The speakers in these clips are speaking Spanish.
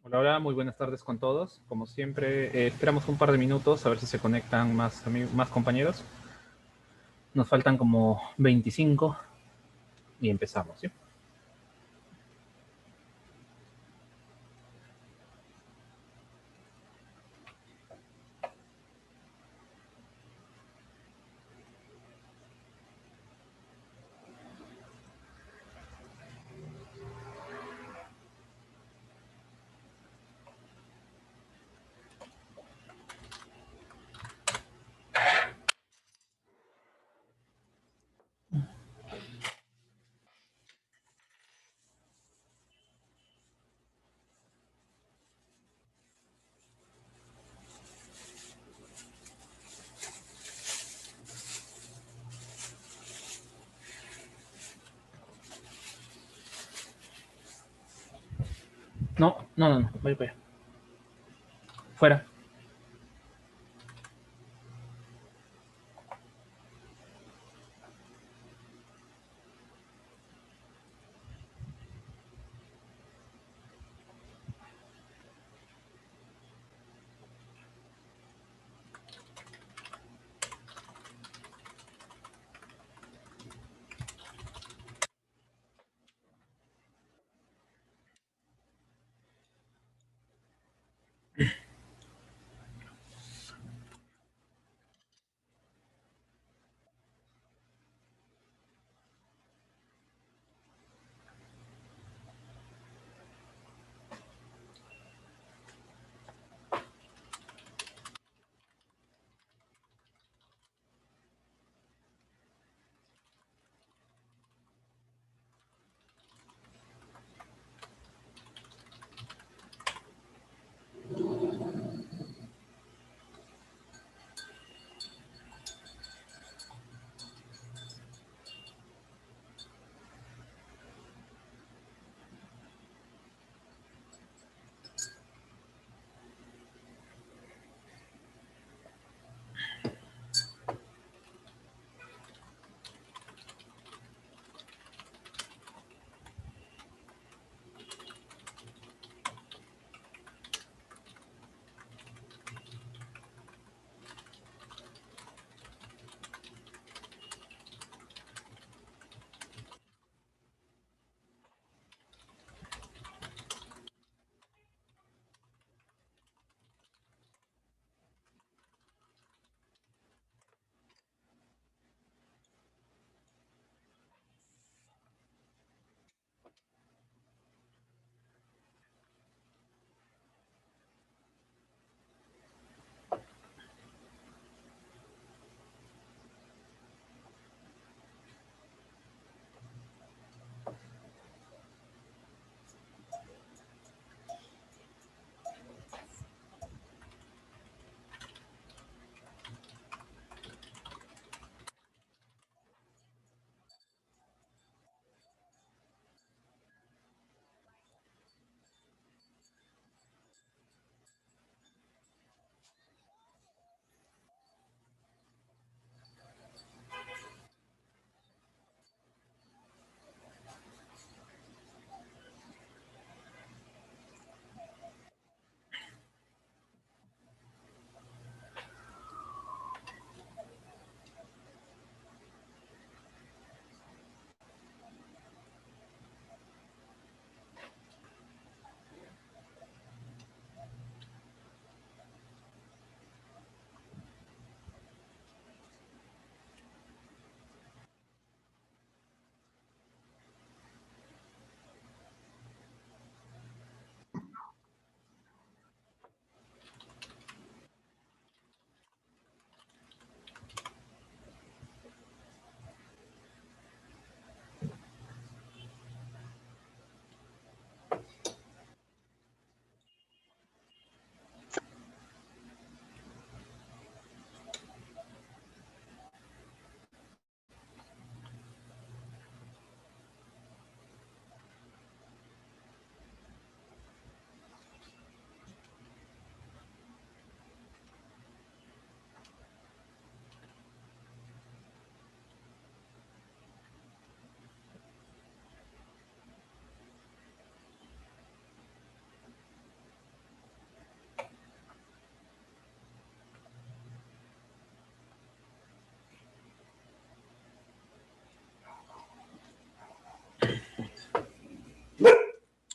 Hola, hola, muy buenas tardes con todos. Como siempre, esperamos un par de minutos a ver si se conectan más compañeros. Nos faltan como 25 y empezamos, ¿sí? No, no, no, no, voy para allá. Fuera.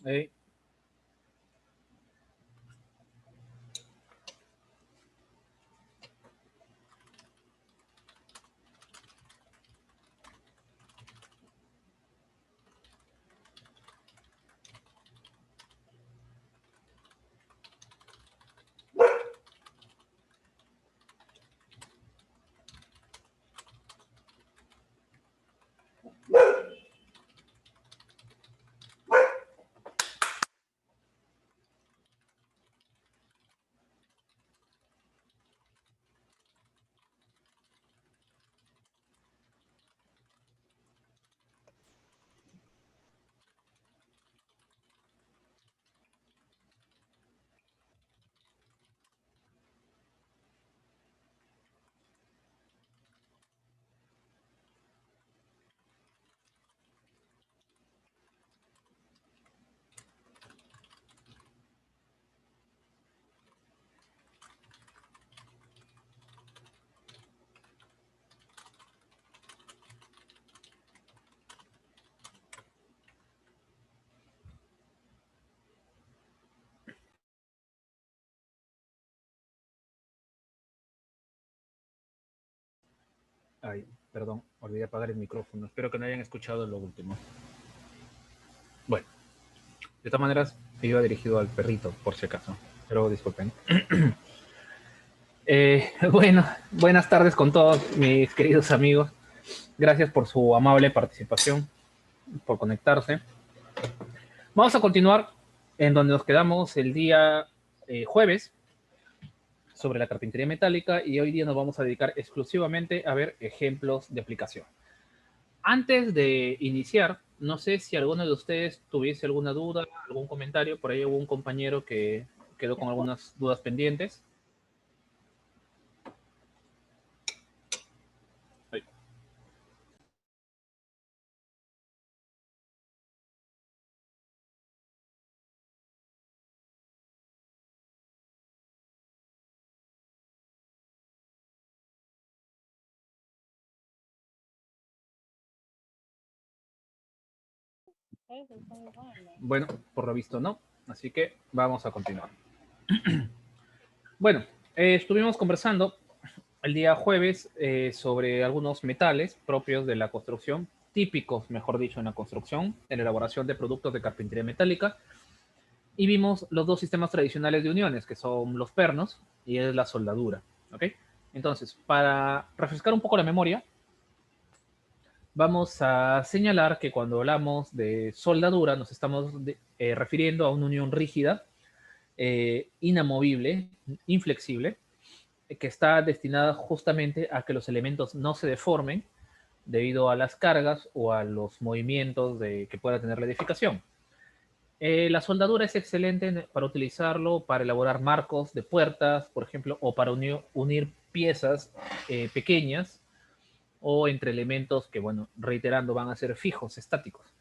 Eh, Ay, perdón, olvidé apagar el micrófono. Espero que no hayan escuchado lo último. Bueno, de todas maneras, iba dirigido al perrito, por si acaso. Pero disculpen. Bueno, buenas tardes con todos mis queridos amigos. Gracias por su amable participación, por conectarse. Vamos a continuar en donde nos quedamos el día jueves sobre la carpintería metálica y hoy día nos vamos a dedicar exclusivamente a ver ejemplos de aplicación. Antes de iniciar, no sé si alguno de ustedes tuviese alguna duda, algún comentario. Por ahí hubo un compañero que quedó con algunas dudas pendientes. Bueno, por lo visto no. Así que vamos a continuar. Bueno, estuvimos conversando el día jueves sobre algunos metales propios de la construcción, típicos, mejor dicho, en la construcción, en la elaboración de productos de carpintería metálica, y vimos los dos sistemas tradicionales de uniones, que son los pernos y es la soldadura. ¿Ok? Entonces, para refrescar un poco la memoria, vamos a señalar que cuando hablamos de soldadura nos estamos refiriendo a una unión rígida, inamovible, inflexible, que está destinada justamente a que los elementos no se deformen debido a las cargas o a los movimientos que pueda tener la edificación. La soldadura es excelente para utilizarlo para elaborar marcos de puertas, por ejemplo, o para unir piezas pequeñas o entre elementos que, bueno, reiterando, van a ser fijos, estáticos.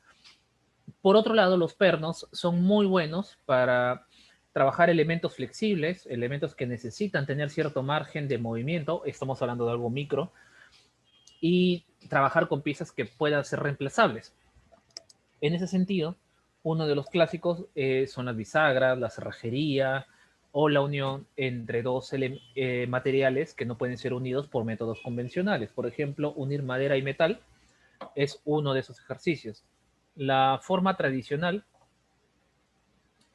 Por otro lado, los pernos son muy buenos para trabajar elementos flexibles, elementos que necesitan tener cierto margen de movimiento, estamos hablando de algo micro, y trabajar con piezas que puedan ser reemplazables. En ese sentido, uno de los clásicos son las bisagras, la cerrajería o la unión entre dos materiales que no pueden ser unidos por métodos convencionales. Por ejemplo, unir madera y metal es uno de esos ejercicios. La forma tradicional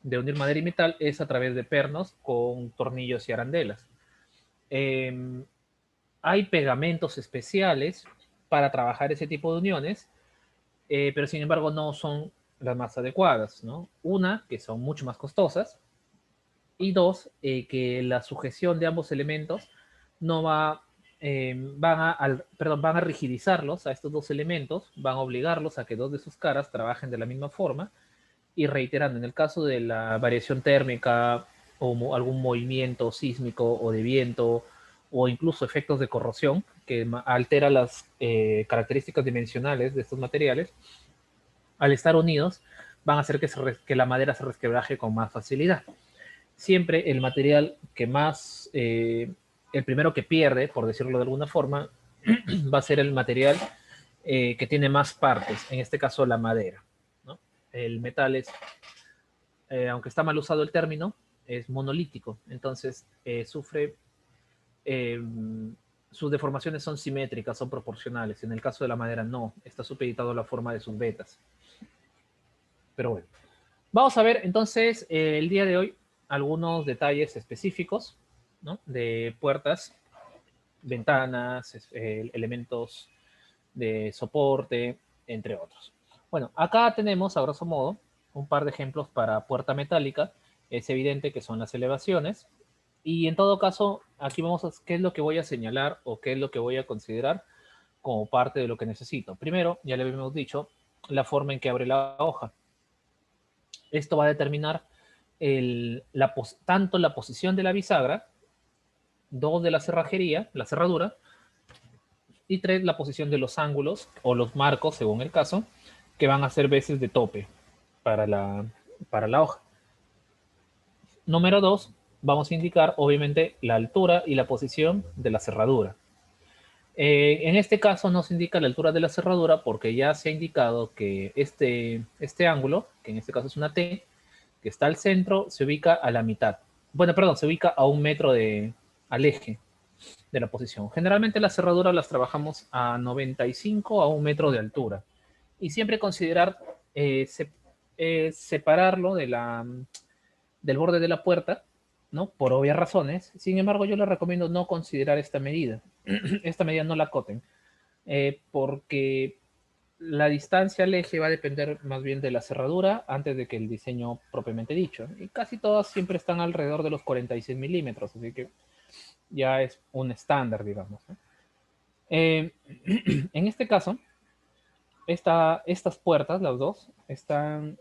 de unir madera y metal es a través de pernos con tornillos y arandelas. Eh, Hay pegamentos especiales para trabajar ese tipo de uniones, pero sin embargo no son las más adecuadas, ¿no? Una, que son mucho más costosas, y dos, que la sujeción de ambos elementos no va, van a rigidizarlos a estos dos elementos, van a obligarlos a que dos de sus caras trabajen de la misma forma, y reiterando, en el caso de la variación térmica o algún movimiento sísmico o de viento o incluso efectos de corrosión que altera las características dimensionales de estos materiales, al estar unidos van a hacer que la madera se resquebraje con más facilidad. Siempre el material que más, el primero que pierde, por decirlo de alguna forma, va a ser el material que tiene más partes, en este caso la madera, ¿no? El metal es aunque está mal usado el término, es monolítico. Entonces, sufre, eh, sus deformaciones son simétricas, son proporcionales. En el caso de la madera, no. Está supeditado a la forma de sus vetas. Pero bueno. Vamos a ver entonces el día de hoy algunos detalles específicos, ¿no? De puertas, ventanas, elementos de soporte, entre otros. Bueno, acá tenemos, a grosso modo, un par de ejemplos para puerta metálica. Es evidente que son las elevaciones. Y en todo caso, aquí vamos a qué es lo que voy a señalar o qué es lo que voy a considerar como parte de lo que necesito. Primero, ya le habíamos dicho, la forma en que abre la hoja. Esto va a determinar tanto la posición de la bisagra, dos, de la cerrajería, la cerradura, y tres, la posición de los ángulos o los marcos, según el caso, que van a ser veces de tope para la hoja. Número dos, vamos a indicar obviamente la altura y la posición de la cerradura. En este caso no se indica la altura de la cerradura porque ya se ha indicado que este ángulo, que en este caso es una T, que está al centro, se ubica a la mitad. Bueno, perdón, se ubica a 1 metro al eje de la posición. Generalmente las cerraduras las trabajamos a 95 a 1 metro de altura. Y siempre considerar separarlo del borde de la puerta, ¿no? Por obvias razones. Sin embargo, yo les recomiendo no considerar esta medida. Esta medida no la acoten, porque la distancia al eje va a depender más bien de la cerradura antes de que el diseño propiamente dicho. Y casi todas siempre están alrededor de los 46 milímetros, así que ya es un estándar, digamos, ¿no? En este caso, estas puertas, las dos,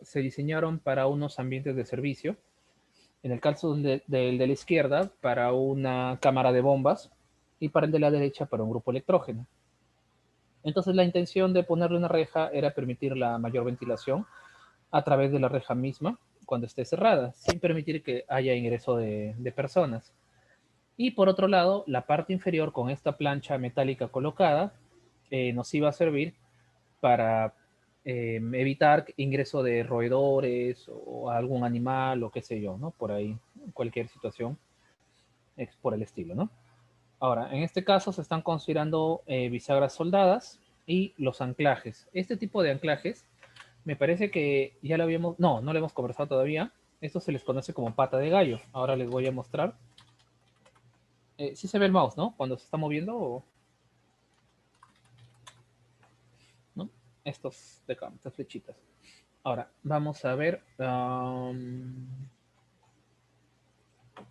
se diseñaron para unos ambientes de servicio. En el caso de la izquierda, para una cámara de bombas, y para el de la derecha, para un grupo electrógeno. Entonces, la intención de ponerle una reja era permitir la mayor ventilación a través de la reja misma cuando esté cerrada, sin permitir que haya ingreso de personas. Y por otro lado, la parte inferior con esta plancha metálica colocada nos iba a servir para evitar ingreso de roedores o algún animal o qué sé yo, ¿no? Por ahí, cualquier situación por el estilo, ¿no? Ahora, en este caso se están considerando bisagras soldadas y los anclajes. Este tipo de anclajes, me parece que ya lo habíamos, no lo hemos conversado todavía. Esto se les conoce como pata de gallo. Ahora les voy a mostrar. Sí se ve el mouse, ¿no? Cuando se está moviendo, ¿no? De acá, estas flechitas. Ahora, vamos a ver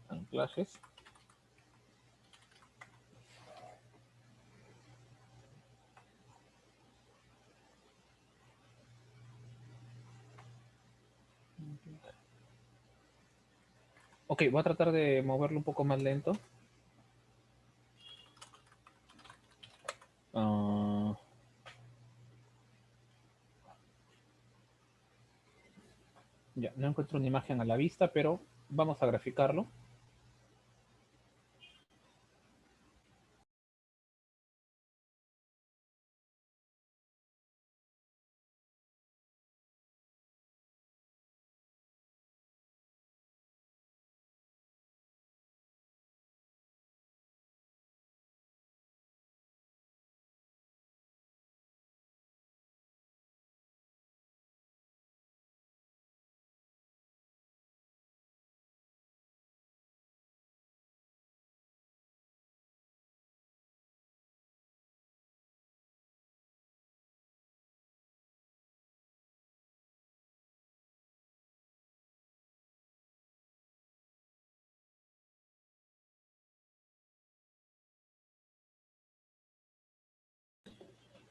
anclajes. Ok, voy a tratar de moverlo un poco más lento. Uh, ya, no encuentro una imagen a la vista, pero vamos a graficarlo.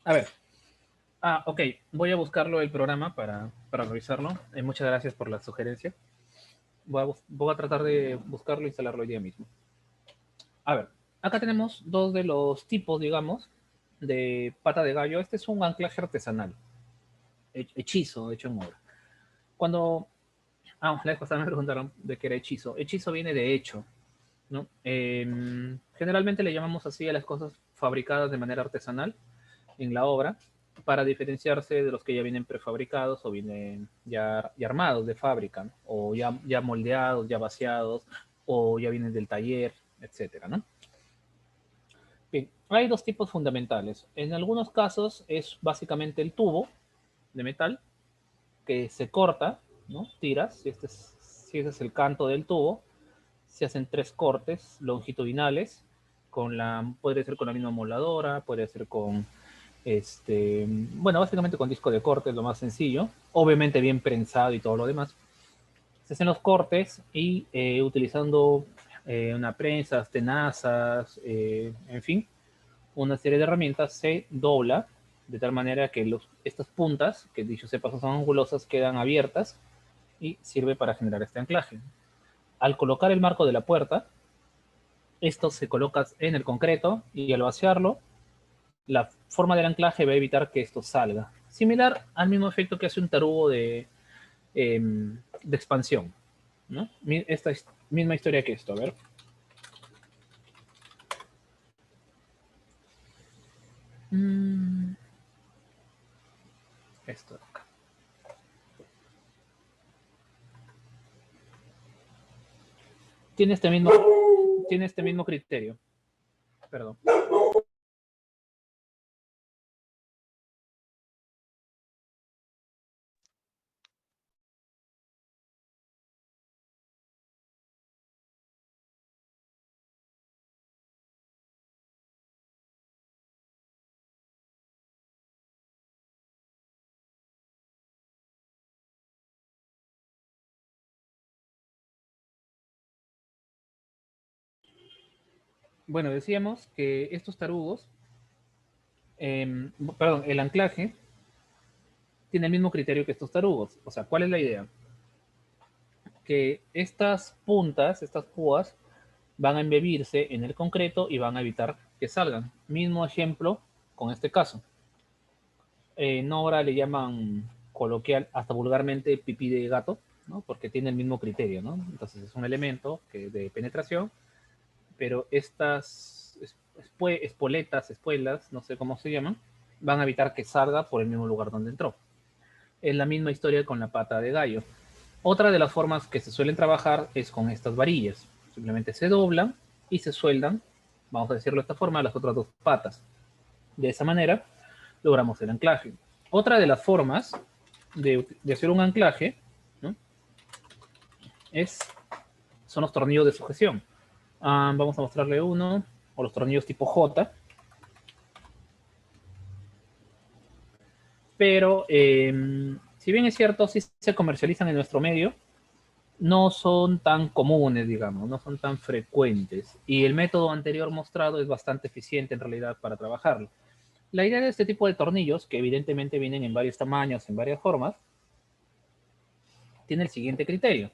A ver. Ok. Voy a buscarlo el programa para revisarlo. Muchas gracias por la sugerencia. Voy a tratar de buscarlo e instalarlo hoy día mismo. A ver, acá tenemos dos de los tipos, digamos, de pata de gallo. Este es un anclaje artesanal, hechizo, hecho en obra. Cuando... la vez pasada me preguntaron de qué era hechizo. Hechizo viene de hecho, ¿no? Generalmente le llamamos así a las cosas fabricadas de manera artesanal en la obra. para diferenciarse de los que ya vienen prefabricados o vienen ya armados de fábrica, ¿no? O ya moldeados, ya vaciados, o ya vienen del taller, etcétera, ¿no? Bien, hay dos tipos fundamentales. En algunos casos es básicamente el tubo de metal que se corta, ¿no? Tiras, si este es el canto del tubo, se hacen 3 cortes longitudinales, puede ser con la misma moladora, puede ser con, bueno, básicamente con disco de corte, es lo más sencillo, obviamente bien prensado y todo lo demás. Se hacen los cortes y utilizando una prensa, tenazas, en fin, una serie de herramientas, se dobla de tal manera que estas puntas, que dicho sea paso son angulosas, quedan abiertas y sirve para generar este anclaje. Al colocar el marco de la puerta, esto se coloca en el concreto y al vaciarlo, la forma del anclaje va a evitar que esto salga. Similar al mismo efecto que hace un tarugo de expansión, ¿no? Esta es misma historia que esto, a ver. Esto de acá. Tiene este mismo criterio. Perdón. Bueno, decíamos que estos tarugos, perdón, el anclaje tiene el mismo criterio que estos tarugos. O sea, ¿cuál es la idea? Que estas puntas, estas púas, van a embebirse en el concreto y van a evitar que salgan. Mismo ejemplo con este caso. En obra le llaman coloquial, hasta vulgarmente, pipí de gato, ¿no? Porque tiene el mismo criterio, ¿no? Entonces es un elemento de penetración, pero estas espuelas, no sé cómo se llaman, van a evitar que salga por el mismo lugar donde entró. Es la misma historia con la pata de gallo. Otra de las formas que se suelen trabajar es con estas varillas. Simplemente se doblan y se sueldan, vamos a decirlo de esta forma, las otras dos patas. De esa manera logramos el anclaje. Otra de las formas de hacer un anclaje, ¿no? Son los tornillos de sujeción. Vamos a mostrarle uno, o los tornillos tipo J. Pero si bien es cierto, sí se comercializan en nuestro medio, no son tan comunes, digamos, no son tan frecuentes. Y el método anterior mostrado es bastante eficiente en realidad para trabajarlo. La idea de este tipo de tornillos, que evidentemente vienen en varios tamaños, en varias formas, tiene el siguiente criterio.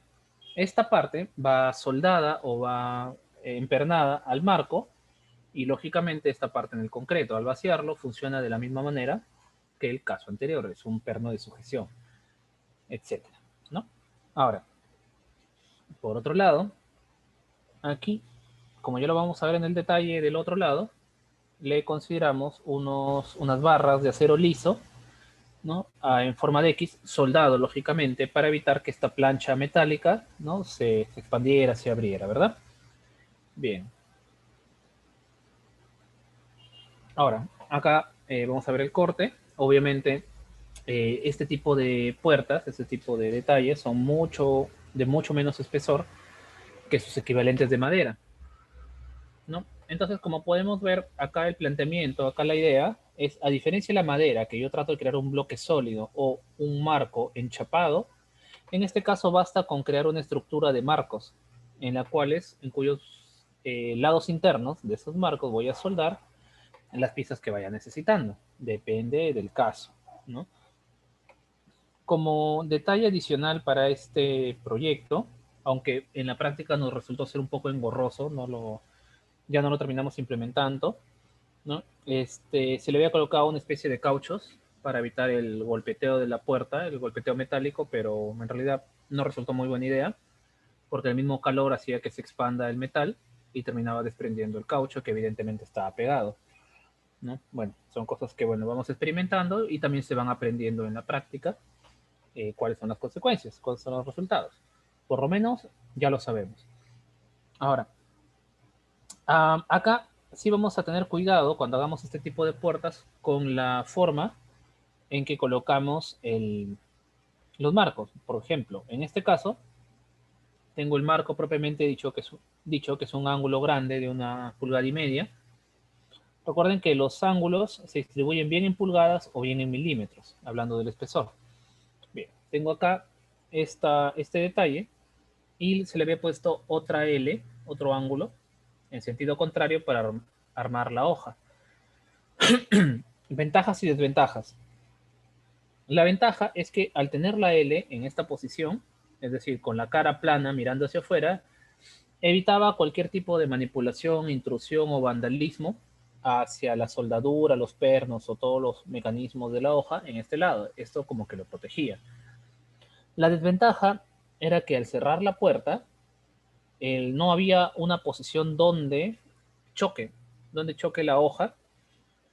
Esta parte va soldada o va empernada al marco y lógicamente esta parte en el concreto, al vaciarlo, funciona de la misma manera que el caso anterior, es un perno de sujeción, etcétera, ¿no? Ahora, por otro lado, aquí, como ya lo vamos a ver en el detalle del otro lado, le consideramos unas barras de acero liso, ¿no? En forma de X, soldado, lógicamente, para evitar que esta plancha metálica, ¿no? se expandiera, se abriera, ¿verdad? Bien. Ahora, acá vamos a ver el corte. Obviamente, este tipo de puertas, este tipo de detalles son de mucho menos espesor que sus equivalentes de madera, ¿no? Entonces, como podemos ver acá el planteamiento, acá la idea es, a diferencia de la madera, que yo trato de crear un bloque sólido o un marco enchapado, en este caso basta con crear una estructura de marcos, en cuyos lados internos de esos marcos voy a soldar las piezas que vaya necesitando. Depende del caso, ¿no? Como detalle adicional para este proyecto, aunque en la práctica nos resultó ser un poco engorroso, ya no lo terminamos implementando, ¿no? Se le había colocado una especie de cauchos para evitar el golpeteo de la puerta, el golpeteo metálico, pero en realidad no resultó muy buena idea, porque el mismo calor hacía que se expanda el metal y terminaba desprendiendo el caucho, que evidentemente estaba pegado. ¿no? Bueno, son cosas que, bueno, vamos experimentando y también se van aprendiendo en la práctica cuáles son las consecuencias, cuáles son los resultados. Por lo menos ya lo sabemos. Ahora, acá sí vamos a tener cuidado cuando hagamos este tipo de puertas con la forma en que colocamos los marcos. Por ejemplo, en este caso, tengo el marco propiamente dicho que es un ángulo grande de 1,5 pulgadas. Recuerden que los ángulos se distribuyen bien en pulgadas o bien en milímetros, hablando del espesor. Bien, tengo acá este detalle y se le había puesto otra L, otro ángulo, en sentido contrario para armar la hoja. Ventajas y desventajas. La ventaja es que al tener la L en esta posición, es decir, con la cara plana mirando hacia afuera, evitaba cualquier tipo de manipulación, intrusión o vandalismo hacia la soldadura, los pernos o todos los mecanismos de la hoja en este lado. Esto como que lo protegía. La desventaja era que al cerrar la puerta, no había una posición choque, donde choque la hoja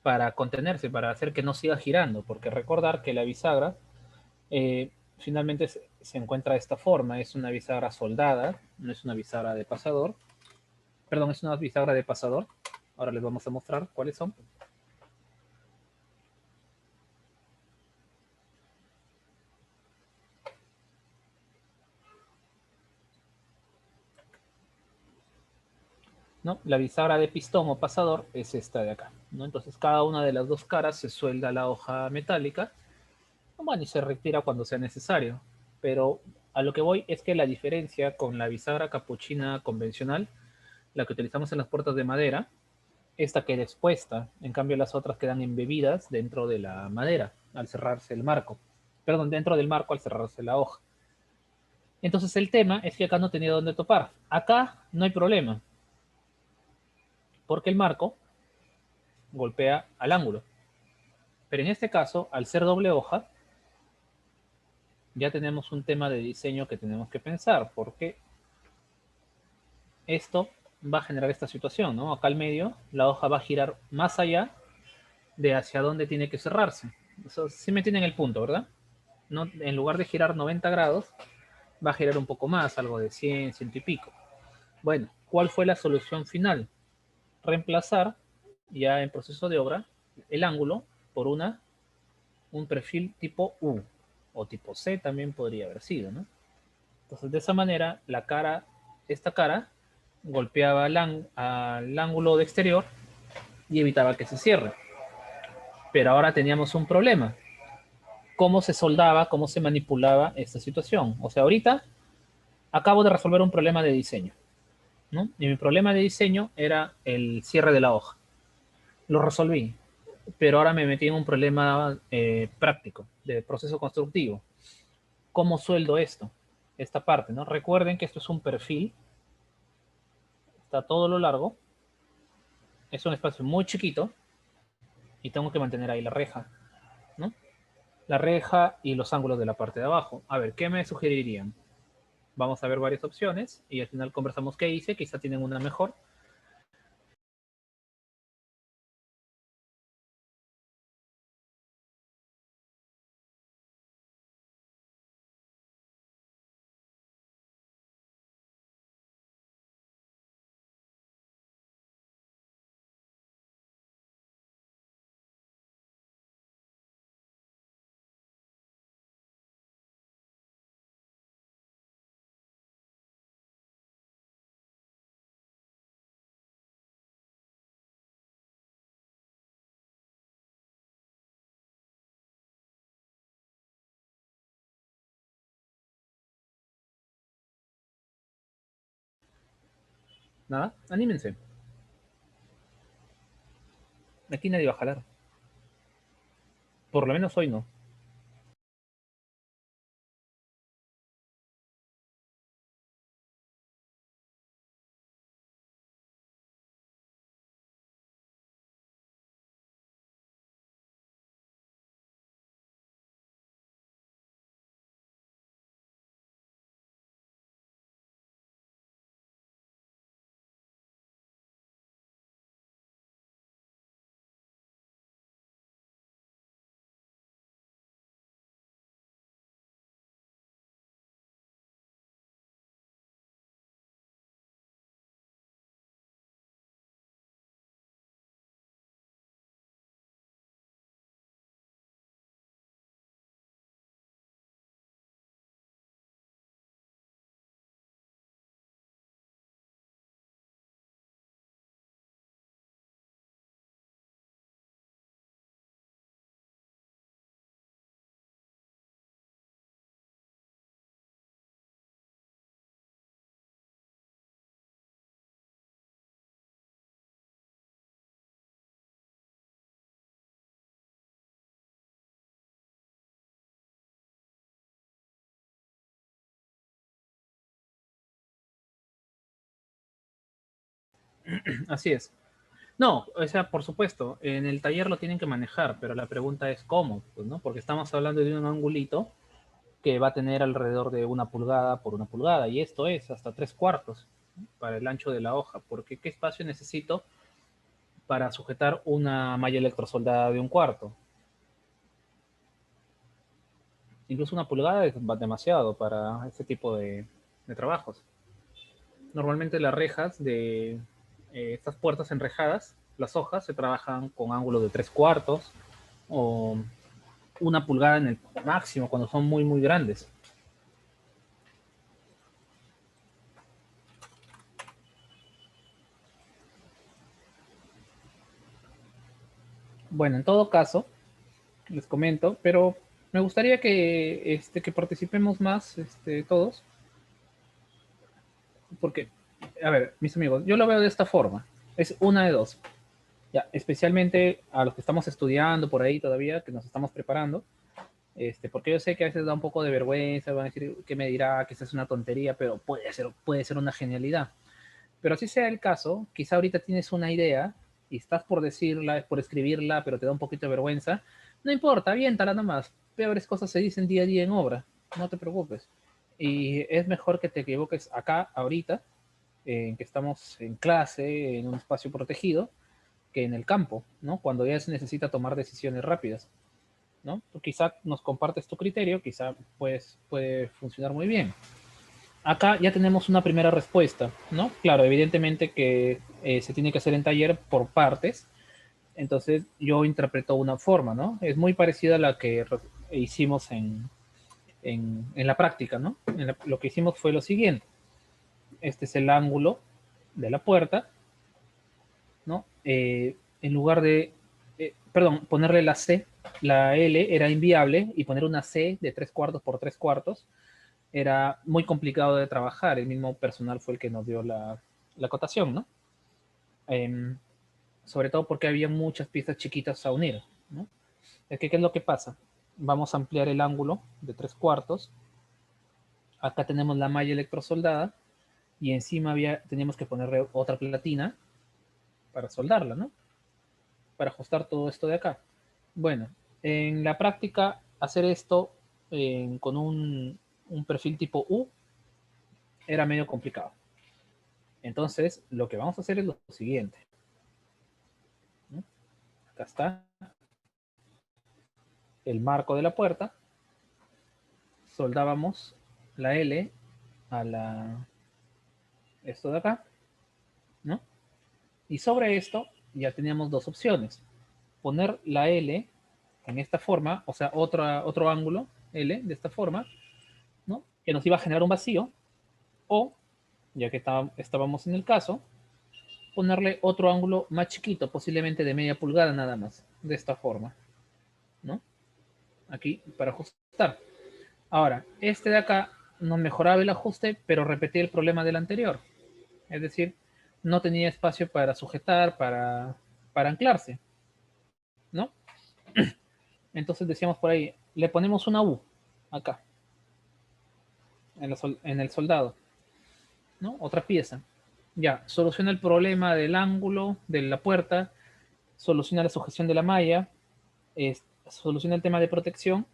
para contenerse, para hacer que no siga girando, porque recordar que la bisagra finalmente se encuentra de esta forma, es una bisagra soldada, no es una bisagra de pasador, perdón, es una bisagra de pasador. Ahora les vamos a mostrar cuáles son. ¿No? La bisagra de pistón o pasador es esta de acá, ¿no? Entonces cada una de las dos caras se suelda la hoja metálica, bueno, y se retira cuando sea necesario. Pero a lo que voy es que la diferencia con la bisagra capuchina convencional, la que utilizamos en las puertas de madera, esta queda expuesta, en cambio las otras quedan embebidas dentro de la madera al cerrarse el marco. Perdón, dentro del marco al cerrarse la hoja. Entonces el tema es que acá no tenía dónde topar. Acá no hay problema, porque el marco golpea al ángulo. Pero en este caso, al ser doble hoja, ya tenemos un tema de diseño que tenemos que pensar, porque esto va a generar esta situación, ¿no? Acá al medio, la hoja va a girar más allá de hacia dónde tiene que cerrarse. Eso sí me tienen el punto, ¿verdad? No, en lugar de girar 90 grados, va a girar un poco más, algo de 100, ciento y pico. Bueno, ¿cuál fue la solución final? Reemplazar, ya en proceso de obra, el ángulo por un perfil tipo U, o tipo C también podría haber sido, ¿no? Entonces, de esa manera, esta cara golpeaba al ángulo de exterior y evitaba que se cierre. Pero ahora teníamos un problema. ¿Cómo se soldaba, cómo se manipulaba esta situación? O sea, ahorita acabo de resolver un problema de diseño, ¿no? Y mi problema de diseño era el cierre de la hoja. Lo resolví, pero ahora me metí en un problema práctico, de proceso constructivo. ¿Cómo sueldo esto? Esta parte, ¿no? Recuerden que esto es un perfil, está todo lo largo, es un espacio muy chiquito y tengo que mantener ahí la reja, ¿no? La reja y los ángulos de la parte de abajo. A ver, ¿qué me sugerirían? Vamos a ver varias opciones y al final conversamos qué hice, quizá tienen una mejor. Nada, anímense. Aquí nadie va a jalar. Por lo menos hoy no. Así es. No, o sea, por supuesto, en el taller lo tienen que manejar, pero la pregunta es cómo, pues, ¿no? Porque estamos hablando de un angulito que va a tener alrededor de 1 pulgada por 1 pulgada, y esto es hasta 3/4 para el ancho de la hoja, porque ¿qué espacio necesito para sujetar una malla electrosoldada de 1/4? Incluso 1 pulgada es demasiado para este tipo de trabajos. Normalmente las rejas de estas puertas enrejadas, las hojas se trabajan con ángulos de 3/4 o 1 pulgada en el máximo cuando son muy, muy grandes. Bueno, en todo caso, les comento, pero me gustaría que participemos más todos, porque, a ver, mis amigos, yo lo veo de esta forma, es una de dos, ya, especialmente a los que estamos estudiando por ahí todavía, que nos estamos preparando, porque yo sé que a veces da un poco de vergüenza, van a decir, ¿qué me dirá? Que esa es una tontería, pero puede ser una genialidad. Pero si sea el caso, quizá ahorita tienes una idea y estás por decirla, por escribirla, pero te da un poquito de vergüenza. No importa, aviéntala nomás. Peores cosas se dicen día a día en obra. No te preocupes. Y es mejor que te equivoques acá, ahorita, en que estamos en clase, en un espacio protegido, que en el campo, ¿no? Cuando ya se necesita tomar decisiones rápidas, ¿no? Tú quizá nos compartes tu criterio, quizá pues, puede funcionar muy bien. Acá ya tenemos una primera respuesta, ¿no? Claro, evidentemente que se tiene que hacer en taller por partes, entonces yo interpreto una forma, ¿no? Es muy parecida a la que hicimos en la práctica, ¿no? Lo que hicimos fue lo siguiente. Este es el ángulo de la puerta, ¿no? En lugar de, perdón, ponerle la C, la L era inviable y poner una C de 3/4 por 3/4 era muy complicado de trabajar. El mismo personal fue el que nos dio la cotación, ¿no? Eh, Sobre todo porque había muchas piezas chiquitas a unir, ¿no? Es que, ¿qué es lo que pasa? Vamos a ampliar el ángulo de 3/4. Acá tenemos la malla electrosoldada y encima teníamos que ponerle otra platina para soldarla, ¿no? Para ajustar todo esto de acá. Bueno, en la práctica, hacer esto con un perfil tipo U era medio complicado. Entonces, lo que vamos a hacer es lo siguiente, ¿no? Acá está el marco de la puerta, soldábamos la L a esto de acá, ¿no? Y sobre esto ya teníamos dos opciones. Poner la L en esta forma, o sea, otro ángulo L de esta forma, ¿no? Que nos iba a generar un vacío, o, ya que estábamos en el caso, ponerle otro ángulo más chiquito, posiblemente de media pulgada nada más, de esta forma, ¿no? Aquí para ajustar. Ahora, este de acá no mejoraba el ajuste, pero repetía el problema del anterior. Es decir, no tenía espacio para sujetar, para anclarse, ¿no? Entonces decíamos por ahí, le ponemos una U acá, en el soldado, ¿no? Otra pieza. Ya, soluciona el problema del ángulo de la puerta, soluciona la sujeción de la malla, soluciona el tema de protección,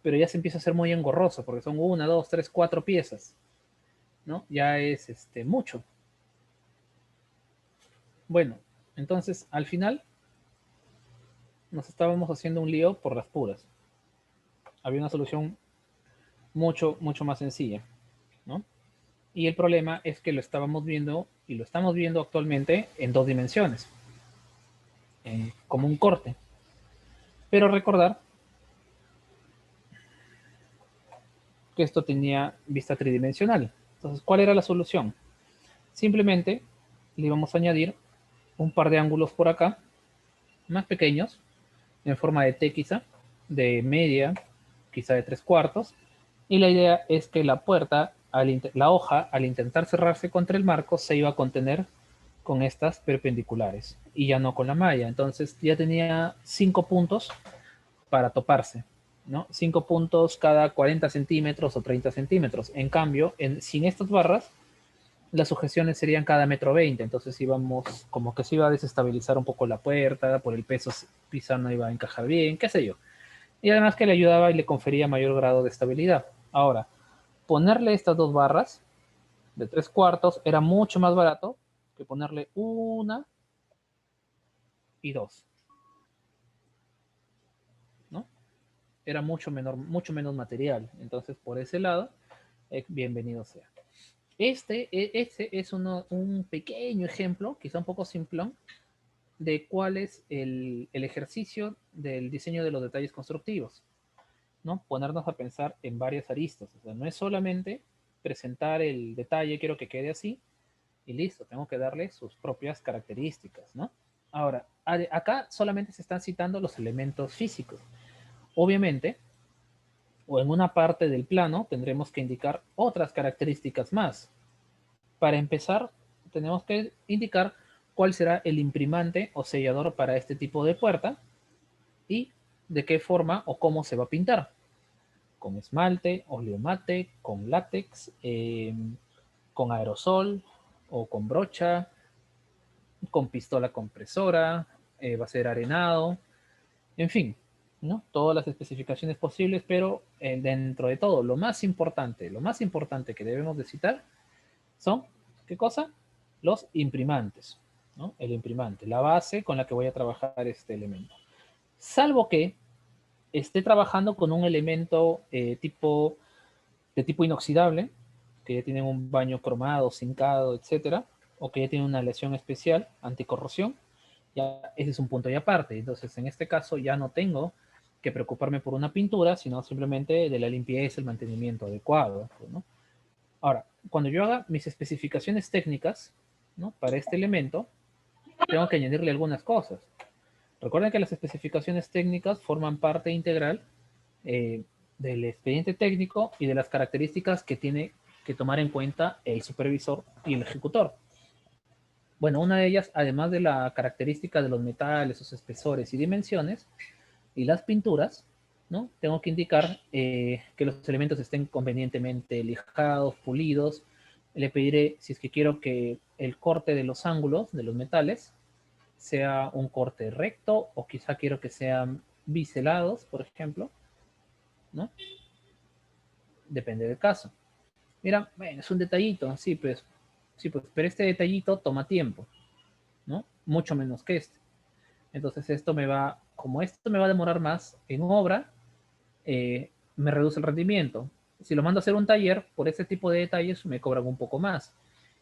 pero ya se empieza a hacer muy engorroso, porque son una, dos, tres, cuatro piezas, ¿no? Ya es mucho. Bueno, entonces al final nos estábamos haciendo un lío por las puras. Había una solución mucho, mucho más sencilla, ¿no? Y el problema es que lo estábamos viendo y lo estamos viendo actualmente en dos dimensiones, como un corte. Pero recordar que esto tenía vista tridimensional. Entonces, ¿cuál era la solución? Simplemente le íbamos a añadir un par de ángulos por acá, más pequeños, en forma de T quizá, de media, quizá de 3/4, y la idea es que la puerta, la hoja, al intentar cerrarse contra el marco, se iba a contener con estas perpendiculares y ya no con la malla. Entonces ya tenía 5 puntos para toparse, ¿no? 5 puntos cada 40 centímetros o 30 centímetros. En cambio, sin estas barras, las sujeciones serían cada 1,20 m, entonces íbamos, como que se iba a desestabilizar un poco la puerta, por el peso quizá no iba a encajar bien, qué sé yo. Y además que le ayudaba y le confería mayor grado de estabilidad. Ahora, ponerle estas dos barras de 3/4 era mucho más barato que ponerle una y dos, ¿no? Era mucho menos material. Entonces, por ese lado, bienvenido sea. Este es un pequeño ejemplo, quizá un poco simplón, de cuál es el ejercicio del diseño de los detalles constructivos, ¿no? Ponernos a pensar en varias aristas. O sea, no es solamente presentar el detalle, quiero que quede así, y listo, tengo que darle sus propias características, ¿no? Ahora, acá solamente se están citando los elementos físicos. Obviamente, o en una parte del plano tendremos que indicar otras características más. Para empezar, tenemos que indicar cuál será el imprimante o sellador para este tipo de puerta y de qué forma o cómo se va a pintar. Con esmalte, oleomate, con látex, con aerosol o con brocha, con pistola compresora, va a ser arenado, en fin, ¿no? Todas las especificaciones posibles, pero dentro de todo, lo más importante que debemos de citar son, ¿qué cosa? Los imprimantes, ¿no? El imprimante, la base con la que voy a trabajar este elemento. Salvo que esté trabajando con un elemento de tipo inoxidable, que ya tienen un baño cromado, zincado, etcétera, o que ya tiene una aleación especial anticorrosión, ya ese es un punto y aparte. Entonces, en este caso ya no tengo que preocuparme por una pintura, sino simplemente de la limpieza, el mantenimiento adecuado, ¿no? Ahora, cuando yo haga mis especificaciones técnicas, ¿no? Para este elemento, tengo que añadirle algunas cosas. Recuerden que las especificaciones técnicas forman parte integral eh, del expediente técnico y de las características que tiene que tomar en cuenta el supervisor y el ejecutor. Bueno, una de ellas, además de la característica de los metales, sus espesores y dimensiones, y las pinturas, ¿no? Tengo que indicar que los elementos estén convenientemente lijados, pulidos. Le pediré, si es que quiero que el corte de los ángulos de los metales sea un corte recto o quizá quiero que sean biselados, por ejemplo, ¿no? Depende del caso. Mira, bueno, es un detallito, sí, pues, pero este detallito toma tiempo, ¿no? Mucho menos que este. Entonces como esto me va a demorar más en obra, me reduce el rendimiento. Si lo mando a hacer un taller, por este tipo de detalles me cobran un poco más.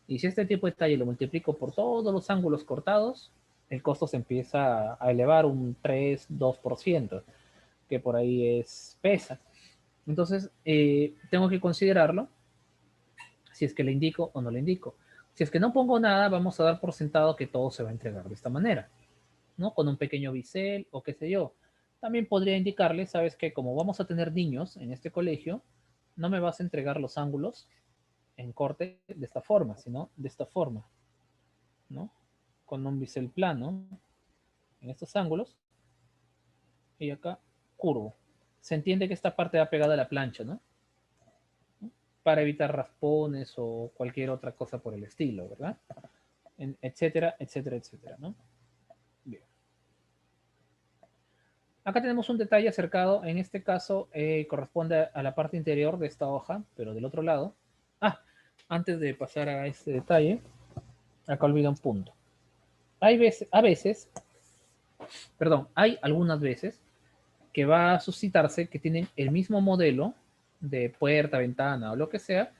Y si este tipo de detalle lo multiplico por todos los ángulos cortados, el costo se empieza a elevar un 3-2%, que por ahí pesa. Entonces, tengo que considerarlo si es que le indico o no le indico. Si es que no pongo nada, vamos a dar por sentado que todo se va a entregar de esta manera, ¿no? Con un pequeño bisel o qué sé yo. También podría indicarle, sabes que como vamos a tener niños en este colegio, no me vas a entregar los ángulos en corte de esta forma, sino de esta forma, ¿no? Con un bisel plano en estos ángulos y acá curvo. Se entiende que esta parte va pegada a la plancha, ¿no? Para evitar raspones o cualquier otra cosa por el estilo, ¿verdad? Etcétera, etcétera, etcétera, ¿no? Bien. Acá tenemos un detalle acercado, en este caso corresponde a la parte interior de esta hoja, pero del otro lado. Ah, antes de pasar a este detalle, acá olvido un punto. Hay algunas veces que va a suscitarse que tienen el mismo modelo de puerta, ventana o lo que sea,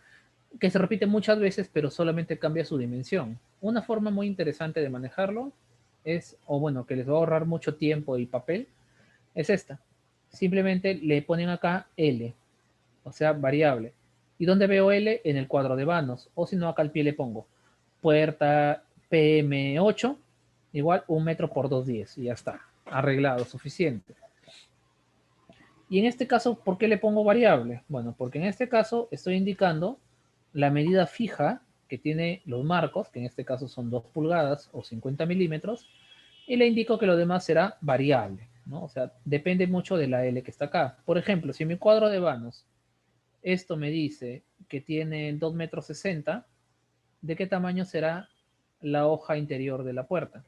que se repite muchas veces, pero solamente cambia su dimensión. Una forma muy interesante de manejarlo es, o bueno, que les va a ahorrar mucho tiempo y papel, es esta. Simplemente le ponen acá L, o sea, variable. ¿Y dónde veo L? En el cuadro de vanos. O si no, acá al pie le pongo puerta PM8 igual 1 m por 210 y ya está. Arreglado, suficiente. Y en este caso, ¿por qué le pongo variable? Bueno, porque en este caso estoy indicando la medida fija que tiene los marcos, que en este caso son 2 pulgadas o 50 milímetros, y le indico que lo demás será variable, ¿no? O sea, depende mucho de la L que está acá. Por ejemplo, si mi cuadro de vanos, esto me dice que tiene 2,60 m, ¿De qué tamaño será la hoja interior de la puerta?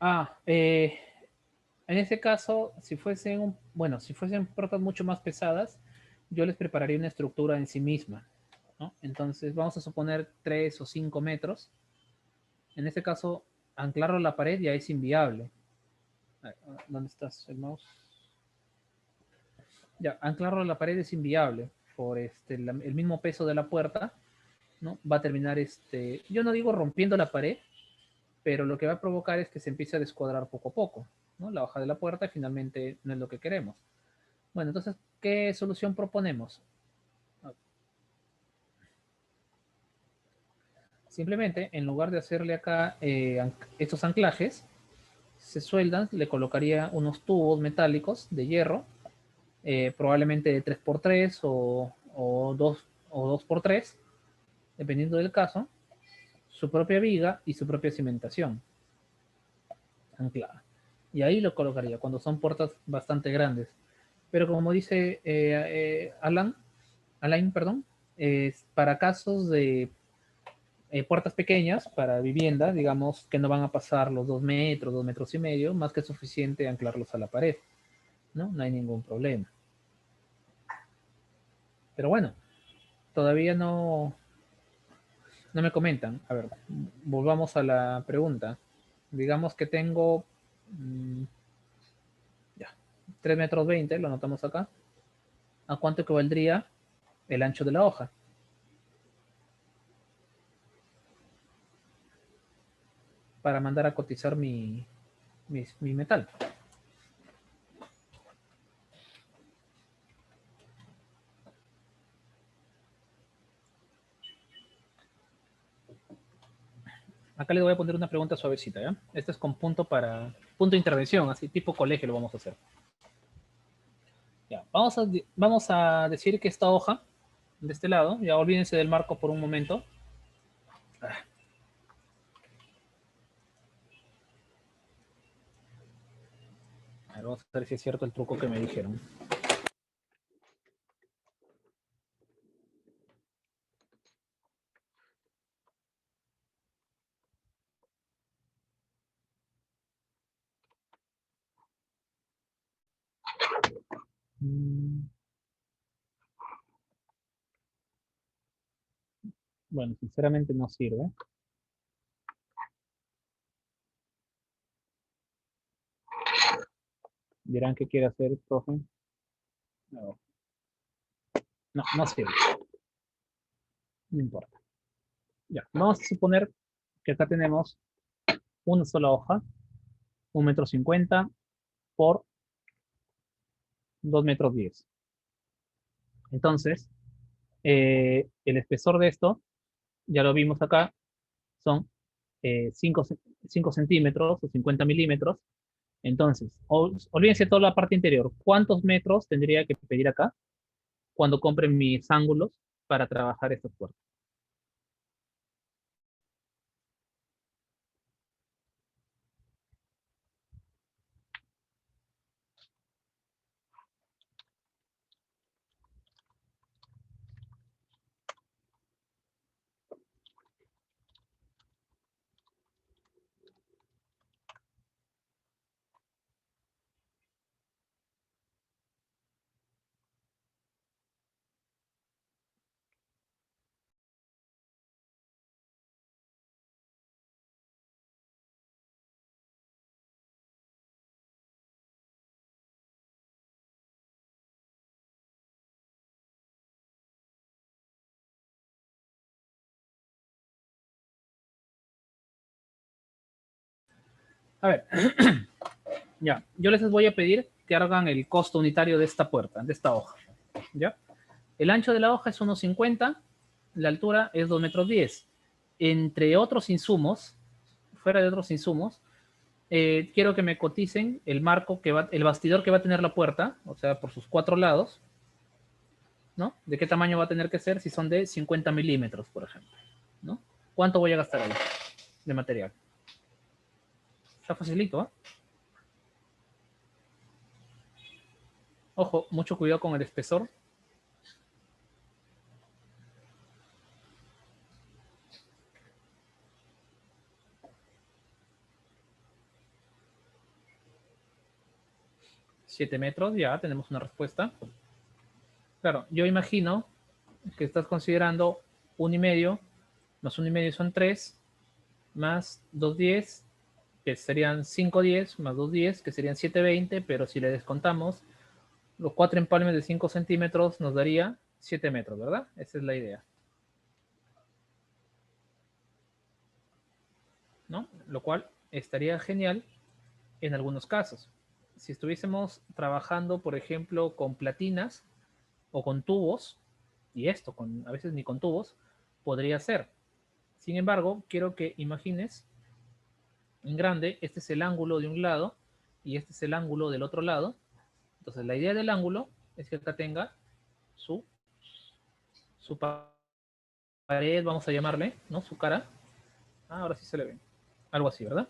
Ah, en ese caso, si fuesen, bueno, si fuesen puertas mucho más pesadas, yo les prepararía una estructura en sí misma, ¿no? Entonces, vamos a suponer 3 o 5 metros. En este caso, anclarlo a la pared ya es inviable. ¿Dónde estás, el mouse? Ya, anclarlo a la pared es inviable por el mismo peso de la puerta, ¿no? Va a terminar, yo no digo rompiendo la pared, pero lo que va a provocar es que se empiece a descuadrar poco a poco, ¿no? La hoja de la puerta y finalmente no es lo que queremos. Bueno, entonces, ¿qué solución proponemos? Simplemente, en lugar de hacerle acá estos anclajes, se sueldan, le colocaría unos tubos metálicos de hierro, probablemente de 3x3 o 2x3, dependiendo del caso, su propia viga y su propia cimentación anclada. Y ahí lo colocaría cuando son puertas bastante grandes. Pero como dice Alain, perdón, para casos de puertas pequeñas, para vivienda, digamos que no van a pasar los 2 metros, 2,5 metros, más que suficiente anclarlos a la pared, ¿no? No hay ningún problema. Pero bueno, todavía no me comentan. A ver, volvamos a la pregunta. Digamos que tengo ya, 3,20 m, lo anotamos acá. ¿A cuánto equivaldría el ancho de la hoja? Para mandar a cotizar mi metal. Acá le voy a poner una pregunta suavecita, ¿ya? Este es con punto de intervención, así tipo colegio lo vamos a hacer. Ya, vamos a decir que esta hoja de este lado, ya olvídense del marco por un momento. A ver, vamos a ver si es cierto el truco que me dijeron. Bueno, sinceramente no sirve. Dirán que quiere hacer, profe. No, no sirve. No importa. Ya, vamos a suponer que acá tenemos una sola hoja, 1,50 m por 2,10 m. Entonces, el espesor de esto, ya lo vimos acá, son 5 centímetros o 50 milímetros. Entonces, olvídense toda la parte interior. ¿Cuántos metros tendría que pedir acá cuando compre mis ángulos para trabajar estas puertas? A ver, ya, yo les voy a pedir que hagan el costo unitario de esta puerta, de esta hoja, ¿ya? El ancho de la hoja es 1,50, la altura es 2,10 m. Entre otros insumos, fuera de otros insumos, quiero que me coticen el marco el bastidor que va a tener la puerta, o sea, por sus 4 lados, ¿no? ¿De qué tamaño va a tener que ser si son de 50 milímetros, por ejemplo, ¿no? ¿Cuánto voy a gastar ahí de material? Está facilito, ¿eh? Ojo, mucho cuidado con el espesor. $7, ya tenemos una respuesta. Claro, yo imagino que estás considerando 1,5 más 1,5 son 3, más 2,10, que serían 5,10, más 2,10, que serían 7,20, pero si le descontamos los 4 empalmes de 5 centímetros nos daría 7 metros, ¿verdad? Esa es la idea, ¿no? Lo cual estaría genial en algunos casos. Si estuviésemos trabajando, por ejemplo, con platinas o con tubos, y esto a veces ni con tubos, podría ser. Sin embargo, quiero que imagines en grande, este es el ángulo de un lado y este es el ángulo del otro lado. Entonces, la idea del ángulo es que acá tenga su, su pared, vamos a llamarle, ¿no? Su cara. Ahora sí se le ve. Algo así, ¿verdad?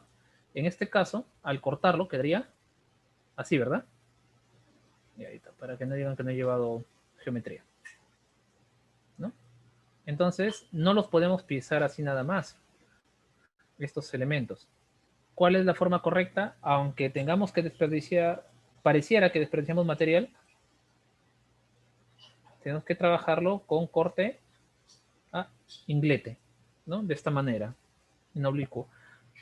En este caso, al cortarlo, quedaría así, ¿verdad? Y ahí está, para que no digan que no he llevado geometría, ¿no? Entonces, no los podemos pisar así nada más, estos elementos. ¿Cuál es la forma correcta? Aunque tengamos que desperdiciar, pareciera que desperdiciamos material, tenemos que trabajarlo con corte a inglete, ¿no? De esta manera, en oblicuo,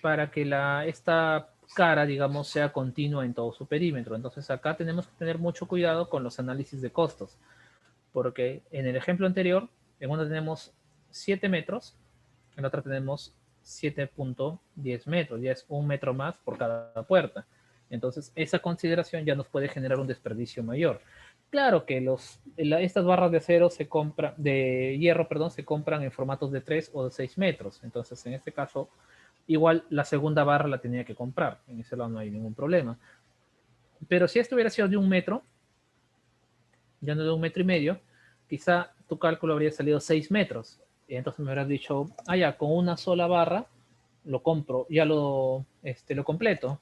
para que esta cara, digamos, sea continua en todo su perímetro. Entonces acá tenemos que tener mucho cuidado con los análisis de costos, porque en el ejemplo anterior, en una tenemos 7 metros, en la otra tenemos 7,10 metros, ya es 1 metro más por cada puerta. Entonces, esa consideración ya nos puede generar un desperdicio mayor. Claro que estas barras de acero de hierro, perdón, se compran en formatos de 3 o de 6 metros. Entonces, en este caso, igual la segunda barra la tenía que comprar. En ese lado no hay ningún problema. Pero si esto hubiera sido de 1 metro, ya no de 1,5 metros, quizá tu cálculo habría salido 6 metros. Y entonces me habrás dicho, ah, ya, con una sola barra lo compro, ya lo completo,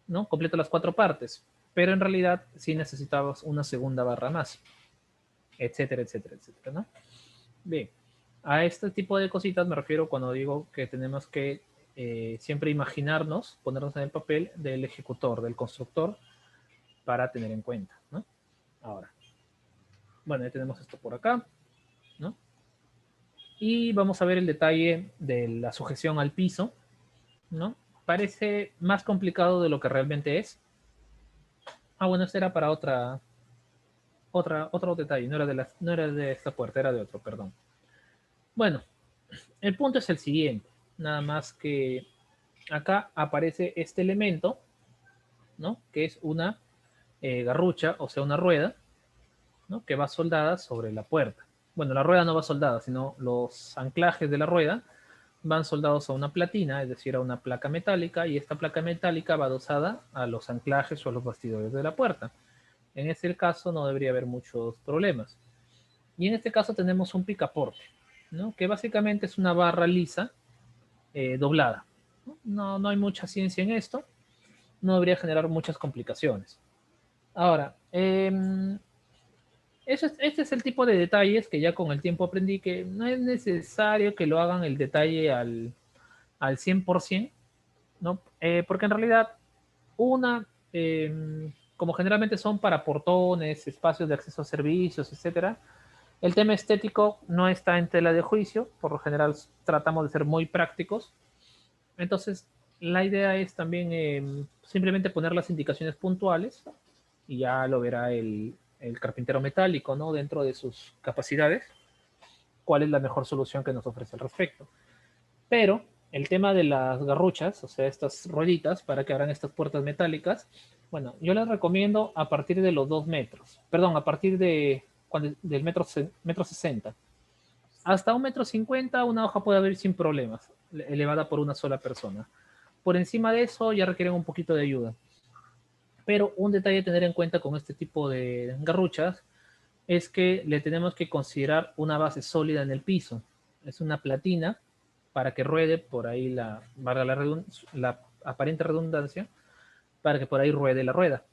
¿no? Completo las 4 partes. Pero en realidad sí necesitabas una segunda barra más, etcétera, etcétera, etcétera, ¿no? Bien, a este tipo de cositas me refiero cuando digo que tenemos que siempre imaginarnos, ponernos en el papel del ejecutor, del constructor, para tener en cuenta, ¿no? Ahora, bueno, ya tenemos esto por acá, ¿no? Y vamos a ver el detalle de la sujeción al piso, ¿no? Parece más complicado de lo que realmente es. Ah, bueno, este era para otro detalle, no era de esta puerta, era de otro, perdón. Bueno, el punto es el siguiente, nada más que acá aparece este elemento, ¿no? Que es una garrucha, o sea, una rueda, ¿no? Que va soldada sobre la puerta. Bueno, la rueda no va soldada, sino los anclajes de la rueda van soldados a una platina, es decir, a una placa metálica, y esta placa metálica va adosada a los anclajes o a los bastidores de la puerta. En este caso no debería haber muchos problemas. Y en este caso tenemos un picaporte, ¿no? Que básicamente es una barra lisa doblada. No hay mucha ciencia en esto, no debería generar muchas complicaciones. Ahora, este es el tipo de detalles que ya con el tiempo aprendí que no es necesario que lo hagan el detalle al 100%, ¿no? Porque en realidad, como generalmente son para portones, espacios de acceso a servicios, etcétera, el tema estético no está en tela de juicio, por lo general tratamos de ser muy prácticos. Entonces, la idea es también simplemente poner las indicaciones puntuales y ya lo verá el carpintero metálico, ¿no? Dentro de sus capacidades, cuál es la mejor solución que nos ofrece al respecto. Pero el tema de las garruchas, o sea, estas rueditas para que abran estas puertas metálicas, bueno, yo les recomiendo a partir de los 2 metros, perdón, a partir del metro 60. Hasta 1,50 m una hoja puede abrir sin problemas, elevada por una sola persona. Por encima de eso ya requieren un poquito de ayuda. Pero un detalle a tener en cuenta con este tipo de garruchas es que le tenemos que considerar una base sólida en el piso. Es una platina para que ruede por ahí la aparente redundancia, para que por ahí ruede la rueda,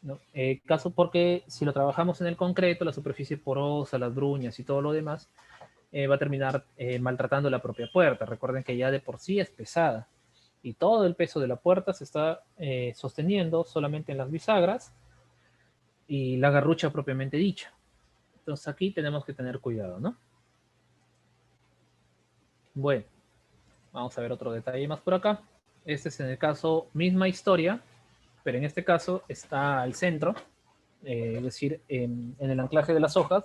¿no? Caso porque si lo trabajamos en el concreto, la superficie porosa, las bruñas y todo lo demás, va a terminar maltratando la propia puerta. Recuerden que ya de por sí es pesada y todo el peso de la puerta se está sosteniendo solamente en las bisagras y la garrucha propiamente dicha. Entonces aquí tenemos que tener cuidado, ¿no? Bueno, vamos a ver otro detalle más por acá. Este es en el caso, misma historia, pero en este caso está al centro, es decir, en el anclaje de las hojas,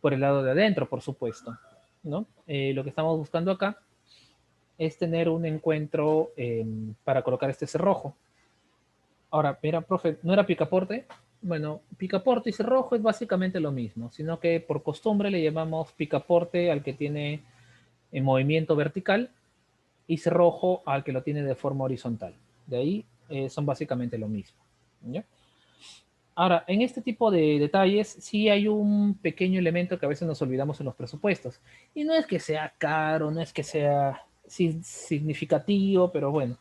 por el lado de adentro, por supuesto, ¿no? Lo que estamos buscando acá es tener un encuentro para colocar este cerrojo. Ahora, mira, profe, ¿no era picaporte? Bueno, picaporte y cerrojo es básicamente lo mismo, sino que por costumbre le llamamos picaporte al que tiene en movimiento vertical y cerrojo al que lo tiene de forma horizontal. De ahí son básicamente lo mismo, ¿ya? Ahora, en este tipo de detalles sí hay un pequeño elemento que a veces nos olvidamos en los presupuestos. Y no es que sea caro, no es que sea significativo, pero bueno,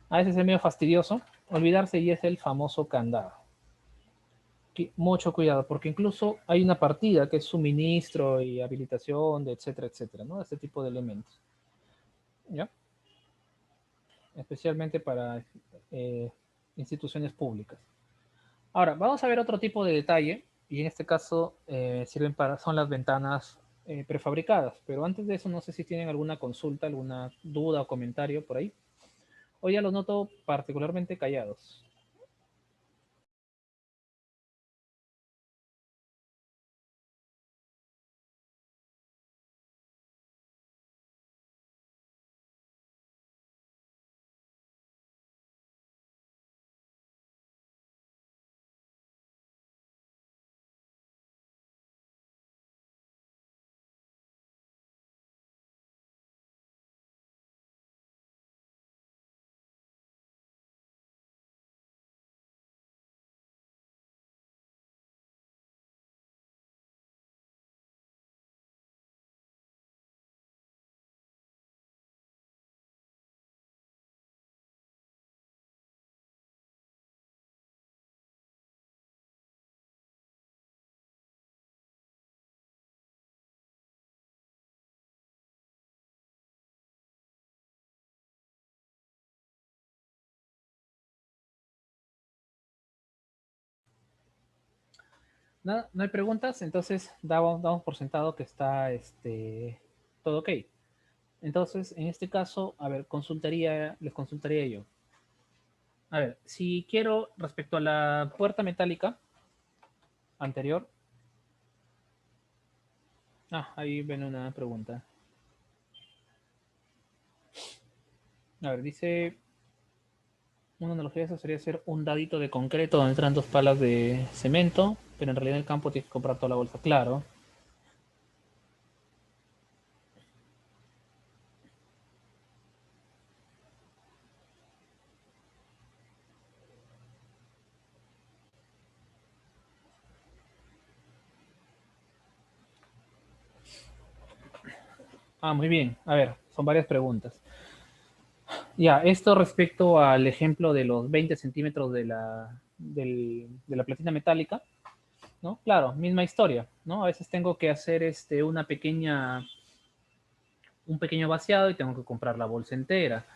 a veces es medio fastidioso olvidarse y es el famoso candado. Mucho cuidado, porque incluso hay una partida que es suministro y habilitación, de etcétera, etcétera, ¿no? Este tipo de elementos, ¿ya? Especialmente para eh, instituciones públicas. Ahora, vamos a ver otro tipo de detalle, y en este caso son las ventanas prefabricadas, pero antes de eso no sé si tienen alguna consulta, alguna duda o comentario por ahí. Hoy ya los noto particularmente callados. Nada, no hay preguntas, entonces damos por sentado que está todo ok. Entonces, en este caso, a ver, les consultaría yo. A ver, si quiero, respecto a la puerta metálica anterior, ahí ven una pregunta. A ver, dice, una analogía de eso sería hacer un dadito de concreto donde entran 2 palas de cemento, pero en realidad en el campo tienes que comprar toda la bolsa. Claro. Muy bien. A ver, son varias preguntas. Ya, esto respecto al ejemplo de los 20 centímetros de la platina metálica, ¿no? Claro, misma historia, ¿no? A veces tengo que hacer un pequeño vaciado y tengo que comprar la bolsa entera.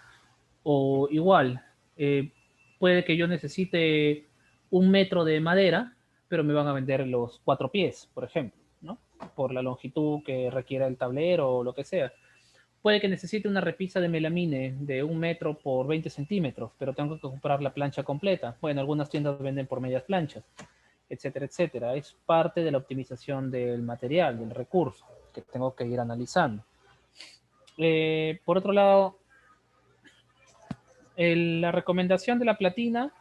O igual, eh, puede que yo necesite 1 metro de madera, pero me van a vender los 4 pies, por ejemplo, ¿no? Por la longitud que requiera el tablero o lo que sea. Puede que necesite una repisa de melamine de 1 metro por 20 centímetros, pero tengo que comprar la plancha completa. Bueno, algunas tiendas venden por medias planchas, etcétera, etcétera. Es parte de la optimización del material, del recurso, que tengo que ir analizando. Por otro lado, La recomendación de la platina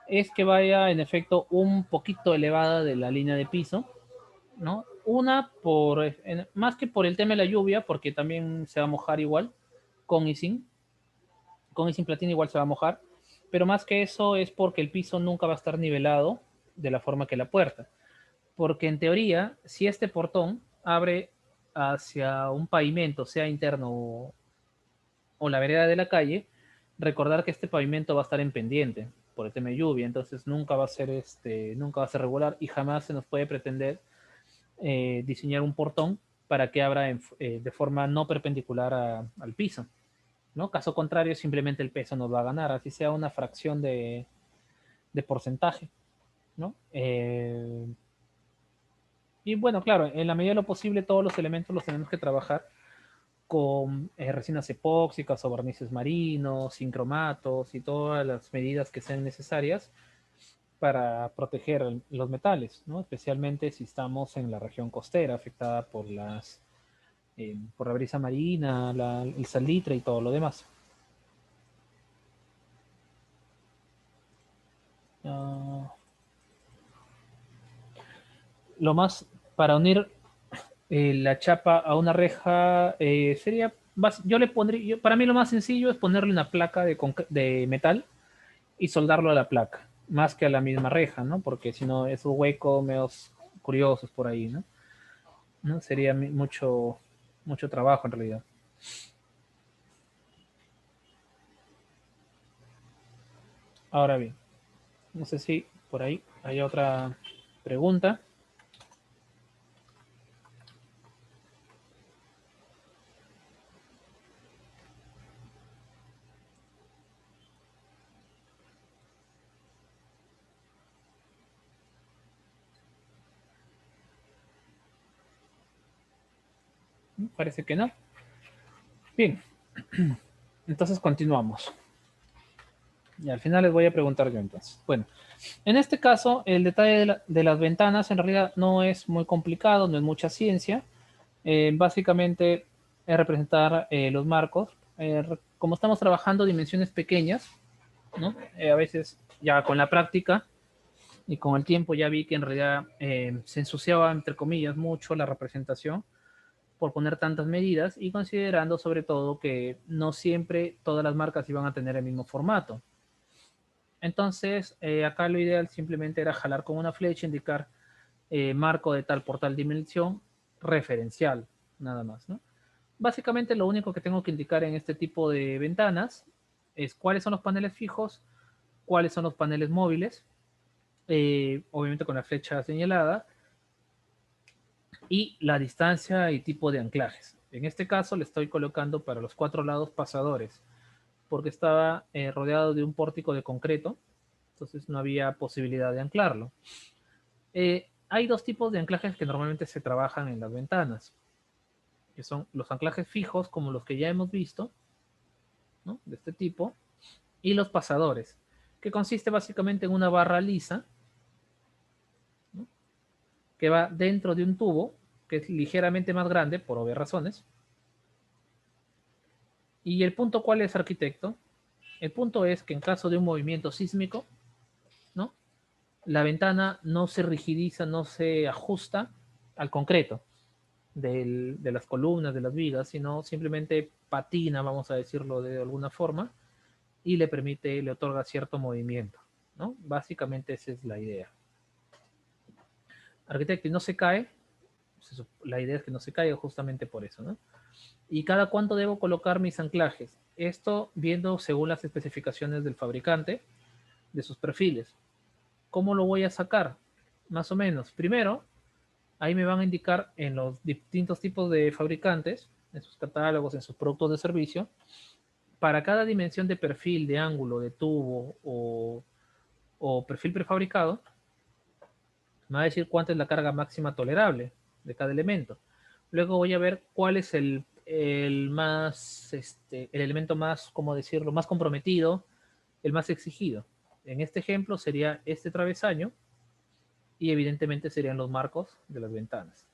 es que vaya en efecto un poquito elevada de la línea de piso, ¿no? Una, más que por el tema de la lluvia, porque también se va a mojar igual, con y sin. Con y sin platina igual se va a mojar, pero más que eso es porque el piso nunca va a estar nivelado de la forma que la puerta. Porque en teoría, si este portón abre hacia un pavimento, sea interno o la vereda de la calle, recordar que este pavimento va a estar en pendiente por el tema de lluvia, entonces nunca va a ser regular y jamás se nos puede pretender diseñar un portón para que abra de forma no perpendicular al piso, ¿no? Caso contrario, simplemente el peso nos va a ganar, así sea una fracción de porcentaje, ¿no? Y bueno, claro, en la medida de lo posible todos los elementos los tenemos que trabajar con resinas epóxicas o barnices marinos, sin cromatos y todas las medidas que sean necesarias para proteger los metales, ¿no? Especialmente si estamos en la región costera afectada por la brisa marina, el salitre y todo lo demás. Uh, lo más para unir la chapa a una reja sería, yo le pondría, para mí lo más sencillo es ponerle una placa de metal y soldarlo a la placa, más que a la misma reja, ¿no? Porque si no, esos huecos medios curiosos por ahí, ¿no? ¿No? Sería mucho trabajo en realidad. Ahora bien, no sé si por ahí hay otra pregunta. Parece que no. Bien, entonces continuamos. Y al final les voy a preguntar yo entonces. Bueno, en este caso, el detalle de las ventanas en realidad no es muy complicado, no es mucha ciencia. Básicamente es representar los marcos. Como estamos trabajando dimensiones pequeñas, ¿no? A veces ya con la práctica y con el tiempo ya vi que en realidad se ensuciaba, entre comillas, mucho la representación por poner tantas medidas y considerando sobre todo que no siempre todas las marcas iban a tener el mismo formato. Entonces, acá lo ideal simplemente era jalar con una flecha, indicar marco de tal por tal dimensión, referencial, nada más, ¿no? Básicamente lo único que tengo que indicar en este tipo de ventanas es cuáles son los paneles fijos, cuáles son los paneles móviles, obviamente con la flecha señalada, y la distancia y tipo de anclajes. En este caso le estoy colocando para los 4 lados pasadores, porque estaba rodeado de un pórtico de concreto, entonces no había posibilidad de anclarlo. Hay dos tipos de anclajes que normalmente se trabajan en las ventanas, que son los anclajes fijos, como los que ya hemos visto, ¿no? De este tipo, y los pasadores, que consiste básicamente en una barra lisa, ¿no? Que va dentro de un tubo, que es ligeramente más grande, por obvias razones. ¿Y el punto cuál es, arquitecto? El punto es que en caso de un movimiento sísmico, ¿no? La ventana no se rigidiza, no se ajusta al concreto de las columnas, de las vigas, sino simplemente patina, vamos a decirlo de alguna forma, y le otorga cierto movimiento, ¿no? Básicamente esa es la idea. Arquitecto, y no se cae, la idea es que no se caiga justamente por eso, ¿no? ¿Y cada cuánto debo colocar mis anclajes? Esto viendo según las especificaciones del fabricante, de sus perfiles. ¿Cómo lo voy a sacar? Más o menos. Primero, ahí me van a indicar en los distintos tipos de fabricantes, en sus catálogos, en sus productos de servicio, para cada dimensión de perfil, de ángulo, de tubo o perfil prefabricado, me va a decir cuánta es la carga máxima tolerable de cada elemento. Luego voy a ver cuál es el elemento más, ¿cómo decirlo?, más comprometido, el más exigido. En este ejemplo sería este travesaño y evidentemente serían los marcos de las ventanas.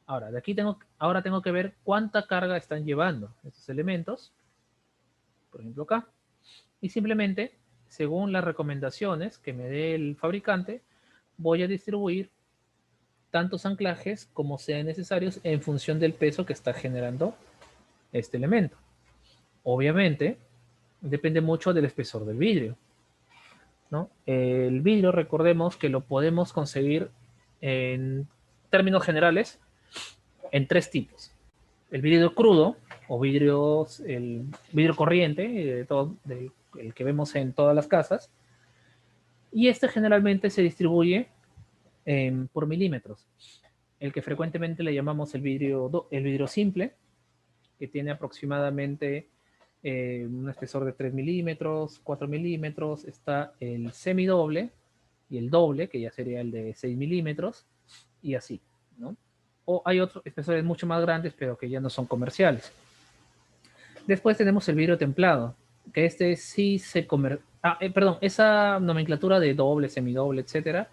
Ahora, ahora tengo que ver cuánta carga están llevando estos elementos, por ejemplo acá. Y simplemente, según las recomendaciones que me dé el fabricante, voy a distribuir tantos anclajes como sean necesarios en función del peso que está generando este elemento. Obviamente, depende mucho del espesor del vidrio, ¿no? El vidrio, recordemos que lo podemos conseguir en términos generales en tres tipos. El vidrio crudo o el vidrio corriente, el que vemos en todas las casas, y este generalmente se distribuye por milímetros. El que frecuentemente le llamamos el vidrio simple, que tiene aproximadamente un espesor de 3 milímetros, 4 milímetros. Está el semidoble y el doble, que ya sería el de 6 milímetros, y así, ¿no? O hay otros espesores mucho más grandes, pero que ya no son comerciales. Después tenemos el vidrio templado, que este sí se perdón, esa nomenclatura de doble, semidoble, etcétera,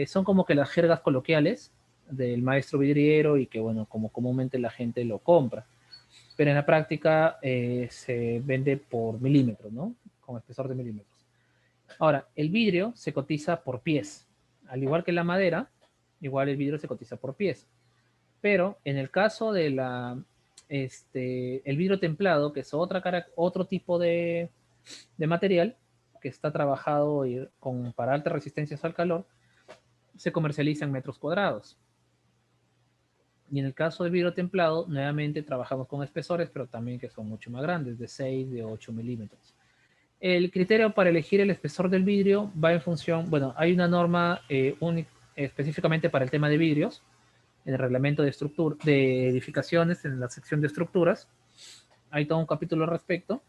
son como que las jergas coloquiales del maestro vidriero y que, bueno, como comúnmente la gente lo compra. Pero en la práctica se vende por milímetros, ¿no? Con espesor de milímetros. Ahora, el vidrio se cotiza por pies. Al igual que la madera, igual el vidrio se cotiza por pies. Pero en el caso de el vidrio templado, que es otro tipo de material que está trabajado para altas resistencias al calor, se comercializa en metros cuadrados. Y en el caso del vidrio templado, nuevamente trabajamos con espesores, pero también que son mucho más grandes, de 6, de 8 milímetros. El criterio para elegir el espesor del vidrio va en función, bueno, hay una norma específicamente para el tema de vidrios, en el reglamento de edificaciones, en la sección de estructuras. Hay todo un capítulo al respecto.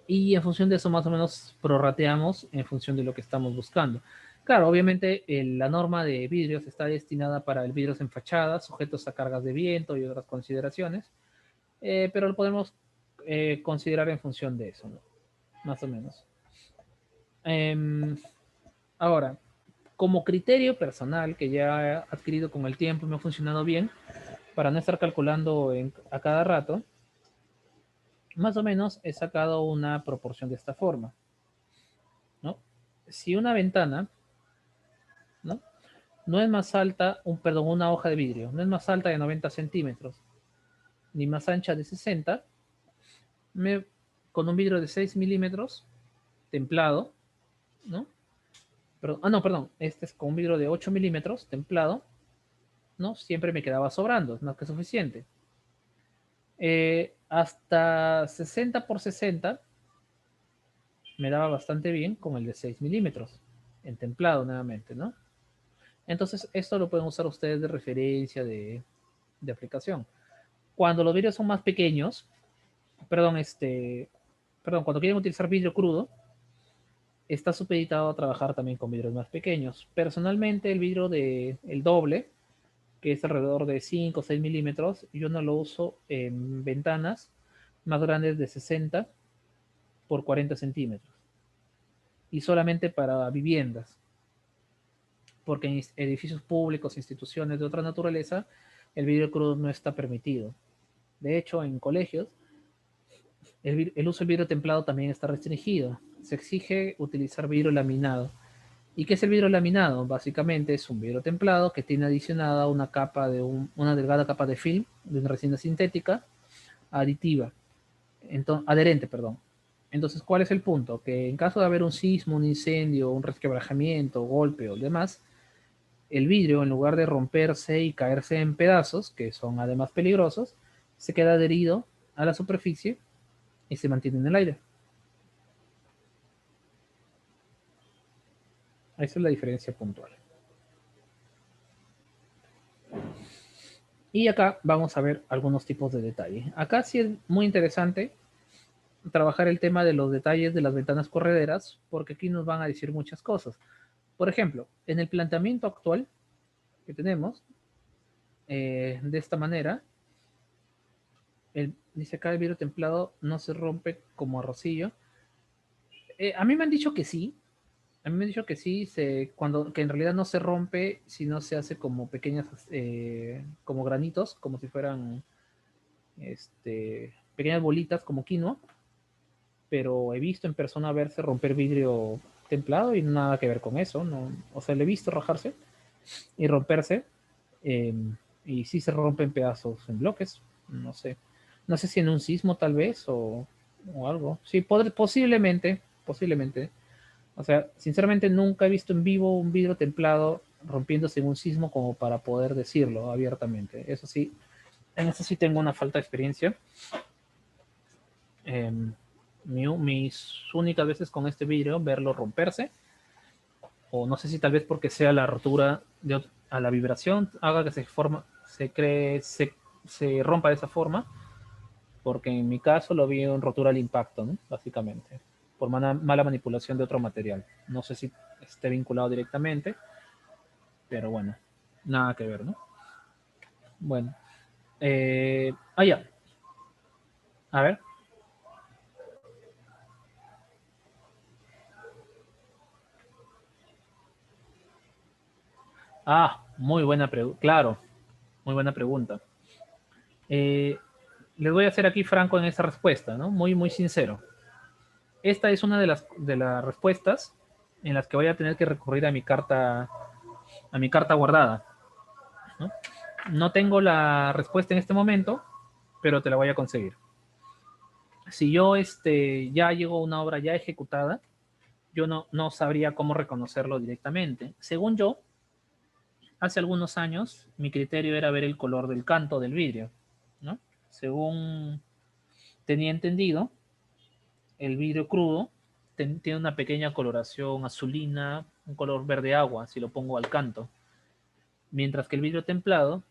Y en función de eso más o menos prorrateamos en función de lo que estamos buscando. Claro, obviamente la norma de vidrios está destinada para el vidrios en fachadas, sujetos a cargas de viento y otras consideraciones, pero lo podemos considerar en función de eso, ¿no? Más o menos. Ahora, como criterio personal que ya he adquirido con el tiempo y me ha funcionado bien, para no estar calculando a cada rato, más o menos he sacado una proporción de esta forma, ¿no? Si una ventana, ¿no? No es más alta, perdón, una hoja de vidrio, no es más alta de 90 centímetros, ni más ancha de 60, con un vidrio de 6 milímetros, templado, ¿no? No, perdón, este es con un vidrio de 8 milímetros, templado, ¿no? Siempre me quedaba sobrando, es más que suficiente. Hasta 60 por 60 me daba bastante bien con el de 6 milímetros, en templado nuevamente, ¿no? Entonces, esto lo pueden usar ustedes de referencia de aplicación. Cuando los vidrios son más pequeños, perdón, cuando quieren utilizar vidrio crudo, está supeditado a trabajar también con vidrios más pequeños. Personalmente, el doble, que es alrededor de 5 o 6 milímetros, yo no lo uso en ventanas más grandes de 60 por 40 centímetros. Y solamente para viviendas, porque en edificios públicos, instituciones de otra naturaleza, el vidrio crudo no está permitido. De hecho, en colegios, el uso del vidrio templado también está restringido. Se exige utilizar vidrio laminado. ¿Y qué es el vidrio laminado? Básicamente es un vidrio templado que tiene adicionada una delgada capa de film, de una resina sintética, adherente, perdón. Entonces, ¿cuál es el punto? Que en caso de haber un sismo, un incendio, un resquebrajamiento, golpe o demás, el vidrio, en lugar de romperse y caerse en pedazos, que son además peligrosos, se queda adherido a la superficie y se mantiene en el aire. Esa es la diferencia puntual. Y acá vamos a ver algunos tipos de detalle. Acá sí es muy interesante trabajar el tema de los detalles de las ventanas correderas, porque aquí nos van a decir muchas cosas. Por ejemplo, en el planteamiento actual que tenemos, de esta manera, dice acá el vidrio templado no se rompe como arrocillo. A mí me han dicho que sí. A mí me han dicho que sí, que en realidad no se rompe, sino se hace como pequeñas, como granitos, como si fueran pequeñas bolitas como quinoa, pero he visto en persona verse romper vidrio templado y nada que ver con eso, ¿no? O sea, le he visto rajarse y romperse, eh, y sí se rompen pedazos en bloques, no sé. No sé si en un sismo tal vez o algo. Sí, posiblemente, posiblemente. O sea, sinceramente nunca he visto en vivo un vidrio templado rompiéndose en un sismo como para poder decirlo abiertamente. Eso sí, en eso sí tengo una falta de experiencia. Eh, mis únicas veces con este vidrio, verlo romperse, o no sé si tal vez porque sea la rotura a la vibración, haga que se rompa de esa forma, porque en mi caso lo vi en rotura al impacto, ¿no? Básicamente, por mala manipulación de otro material. No sé si esté vinculado directamente, pero bueno, nada que ver, ¿no? Bueno, ya, a ver. Muy buena pregunta, claro, muy buena pregunta. Eh, Les voy a hacer aquí franco en esa respuesta, ¿no? Muy, muy sincero. Esta es una de las respuestas en las que voy a tener que recurrir a mi carta guardada, ¿no? No tengo la respuesta en este momento, pero te la voy a conseguir. Si yo ya llego a una obra ya ejecutada, yo no sabría cómo reconocerlo directamente. Según yo, hace algunos años, mi criterio era ver el color del canto del vidrio, ¿no? Según tenía entendido, el vidrio crudo tiene una pequeña coloración azulina, un color verde agua, si lo pongo al canto, mientras que el vidrio templado,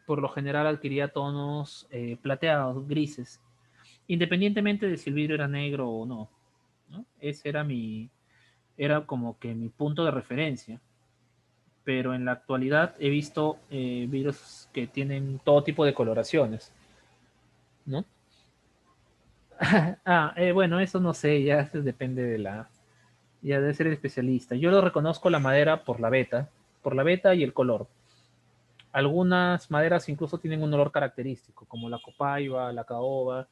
por lo general, adquiría tonos plateados, grises, independientemente de si el vidrio era negro o no, ¿no? Ese era como que mi punto de referencia. Pero en la actualidad he visto vidrios que tienen todo tipo de coloraciones, ¿no? Bueno, eso no sé, ya depende ya debe ser el especialista. Yo lo reconozco la madera por la veta y el color. Algunas maderas incluso tienen un olor característico, como la copaiba, la caoba,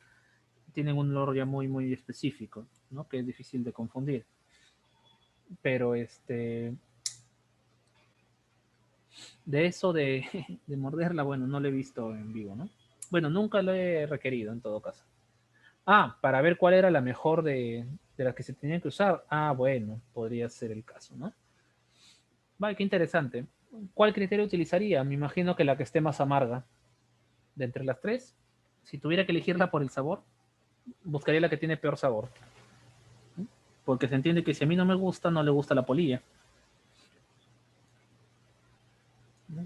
tienen un olor ya muy, muy específico, ¿no? Que es difícil de confundir. Pero de eso de morderla, bueno, no lo he visto en vivo, ¿no? Bueno, nunca lo he requerido en todo caso. Para ver cuál era la mejor de las que se tenían que usar. Bueno, podría ser el caso, ¿no? Vale, qué interesante. ¿Cuál criterio utilizaría? Me imagino que la que esté más amarga. De entre las tres, si tuviera que elegirla por el sabor, buscaría la que tiene peor sabor. Porque se entiende que si a mí no me gusta, no le gusta la polilla.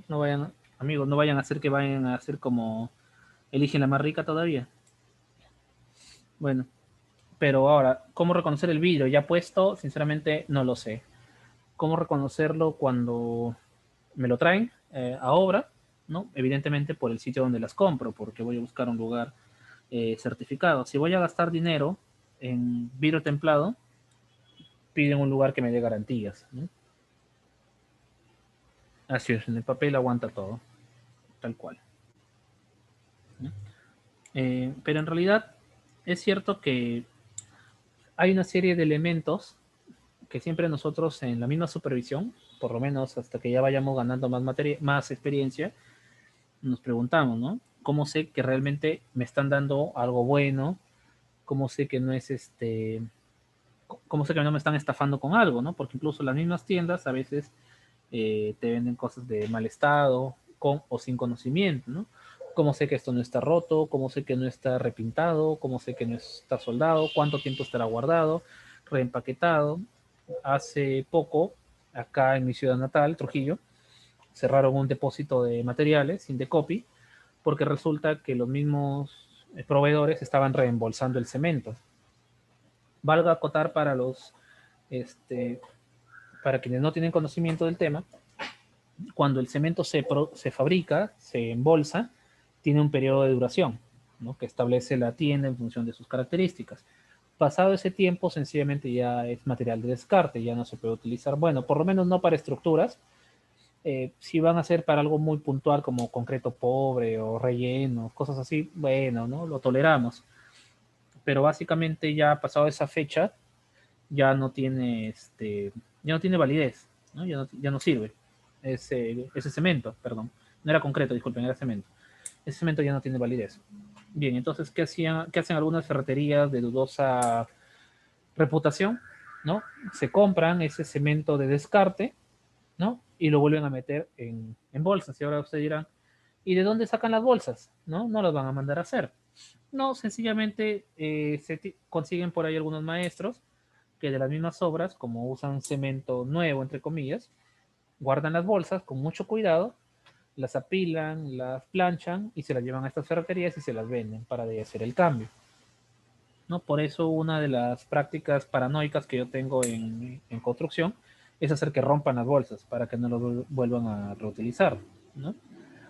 No vayan, amigos, no vayan a hacer que vayan a hacer como eligen la más rica todavía. Bueno, pero ahora, ¿cómo reconocer el vidrio ya puesto? Sinceramente, no lo sé. ¿Cómo reconocerlo cuando me lo traen a obra? ¿No? Evidentemente por el sitio donde las compro, porque voy a buscar un lugar certificado. Si voy a gastar dinero en vidrio templado, piden un lugar que me dé garantías, ¿no? Así es, en el papel aguanta todo, tal cual, ¿no? Pero en realidad es cierto que hay una serie de elementos que siempre nosotros en la misma supervisión, por lo menos hasta que ya vayamos ganando más experiencia, nos preguntamos, ¿no? ¿Cómo sé que realmente me están dando algo bueno? ¿Cómo sé que no es cómo sé que no me están estafando con algo, ¿no? Porque incluso las mismas tiendas a veces te venden cosas de mal estado, con o sin conocimiento, ¿no? ¿Cómo sé que esto no está roto? ¿Cómo sé que no está repintado? ¿Cómo sé que no está soldado? ¿Cuánto tiempo estará guardado? Reempaquetado. Hace poco, acá en mi ciudad natal, Trujillo, cerraron un depósito de materiales, Indecopy, porque resulta que los mismos proveedores estaban reembolsando el cemento. Valga acotar este, para quienes no tienen conocimiento del tema, cuando el cemento se fabrica, se embolsa, tiene un periodo de duración, ¿no? Que establece la tienda en función de sus características. Pasado ese tiempo, sencillamente ya es material de descarte, ya no se puede utilizar, bueno, por lo menos no para estructuras. Si van a ser para algo muy puntual como concreto pobre o relleno, cosas así, bueno, ¿no? Lo toleramos. pero básicamente ya pasado esa fecha, ya no tiene, ya no tiene validez, ¿no? Ya no sirve. Ese cemento, perdón. No era concreto, disculpen, era cemento. Ese cemento ya no tiene validez. Bien, entonces, ¿qué hacen algunas ferreterías de dudosa reputación? ¿No? Se compran ese cemento de descarte, ¿no? Y lo vuelven a meter en bolsas. Y ahora ustedes dirán, ¿y de dónde sacan las bolsas? ¿No? No las van a mandar a hacer. No, sencillamente consiguen por ahí algunos maestros que de las mismas obras, como usan cemento nuevo, entre comillas, guardan las bolsas con mucho cuidado, las apilan, las planchan y se las llevan a estas ferreterías y se las venden para de hacer el cambio. ¿No? Por eso una de las prácticas paranoicas que yo tengo en construcción es hacer que rompan las bolsas para que no lo vuelvan a reutilizar. ¿No?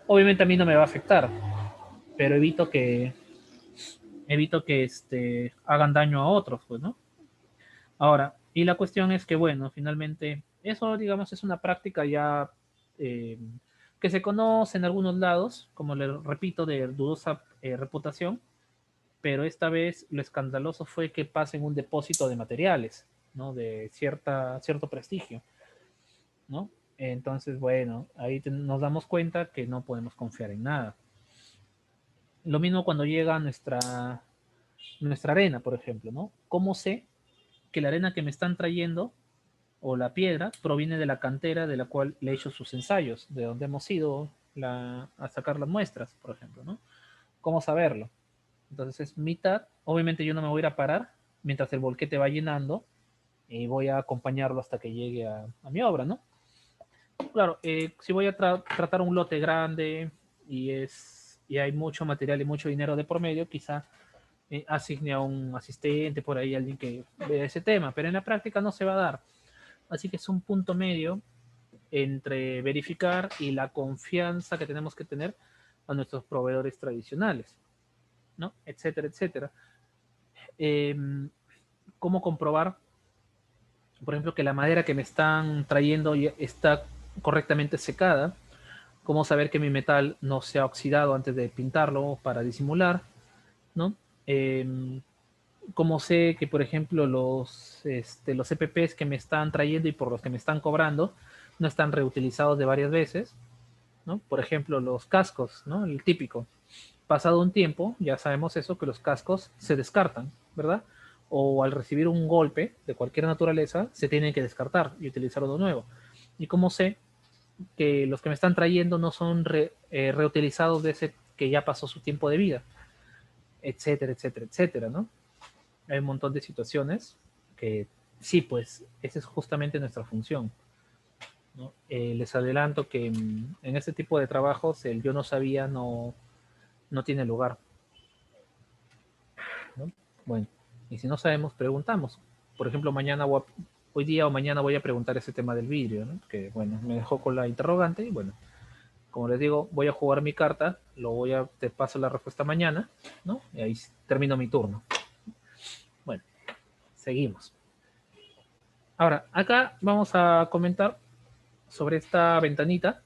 Obviamente a mí no me va a afectar, pero evito que hagan daño a otros, pues, ¿no? Ahora, y la cuestión es que, bueno, finalmente, eso, digamos, es una práctica ya eh, que se conoce en algunos lados, como le repito, de dudosa reputación, pero esta vez lo escandaloso fue que pasa en un depósito de materiales, ¿no? De cierto prestigio, ¿no? Entonces, bueno, ahí nos damos cuenta que no podemos confiar en nada. Lo mismo cuando llega nuestra arena, por ejemplo, ¿no? ¿Cómo sé que la arena que me están trayendo o la piedra proviene de la cantera de la cual le he hecho sus ensayos, de donde hemos ido a sacar las muestras, por ejemplo, ¿no? ¿Cómo saberlo? Entonces es mitad, obviamente yo no me voy a ir a parar mientras el volquete va llenando y voy a acompañarlo hasta que llegue a mi obra, ¿no? Claro, si voy a tratar un lote grande y hay mucho material y mucho dinero de por medio, quizá asigne a un asistente por ahí, alguien que vea ese tema, pero en la práctica no se va a dar. Así que es un punto medio entre verificar y la confianza que tenemos que tener a nuestros proveedores tradicionales, ¿no? Etcétera, etcétera. Eh, ¿Cómo comprobar, por ejemplo, que la madera que me están trayendo ya está correctamente secada? ¿Cómo saber que mi metal no se ha oxidado antes de pintarlo para disimular, ¿no? Eh, ¿Cómo sé que, por ejemplo, los EPPs que me están trayendo y por los que me están cobrando no están reutilizados de varias veces? ¿No? Por ejemplo, los cascos, ¿no? El típico. Pasado un tiempo, ya sabemos eso, que los cascos se descartan, ¿verdad? O al recibir un golpe de cualquier naturaleza, se tienen que descartar y utilizar uno nuevo. ¿Y cómo sé que los que me están trayendo no son reutilizados de ese que ya pasó su tiempo de vida? Etcétera, etcétera, etcétera, ¿no? Hay un montón de situaciones que sí, pues, esa es justamente nuestra función, ¿no? Les adelanto que en este tipo de trabajos el yo no sabía no tiene lugar, ¿no? Bueno, y si no sabemos, preguntamos. Por ejemplo, hoy día o mañana voy a preguntar ese tema del vidrio, ¿no? Que bueno, me dejó con la interrogante y bueno, como les digo, voy a jugar mi carta, te paso la respuesta mañana, ¿no? Y ahí termino mi turno. Bueno, seguimos. Ahora, acá vamos a comentar sobre esta ventanita,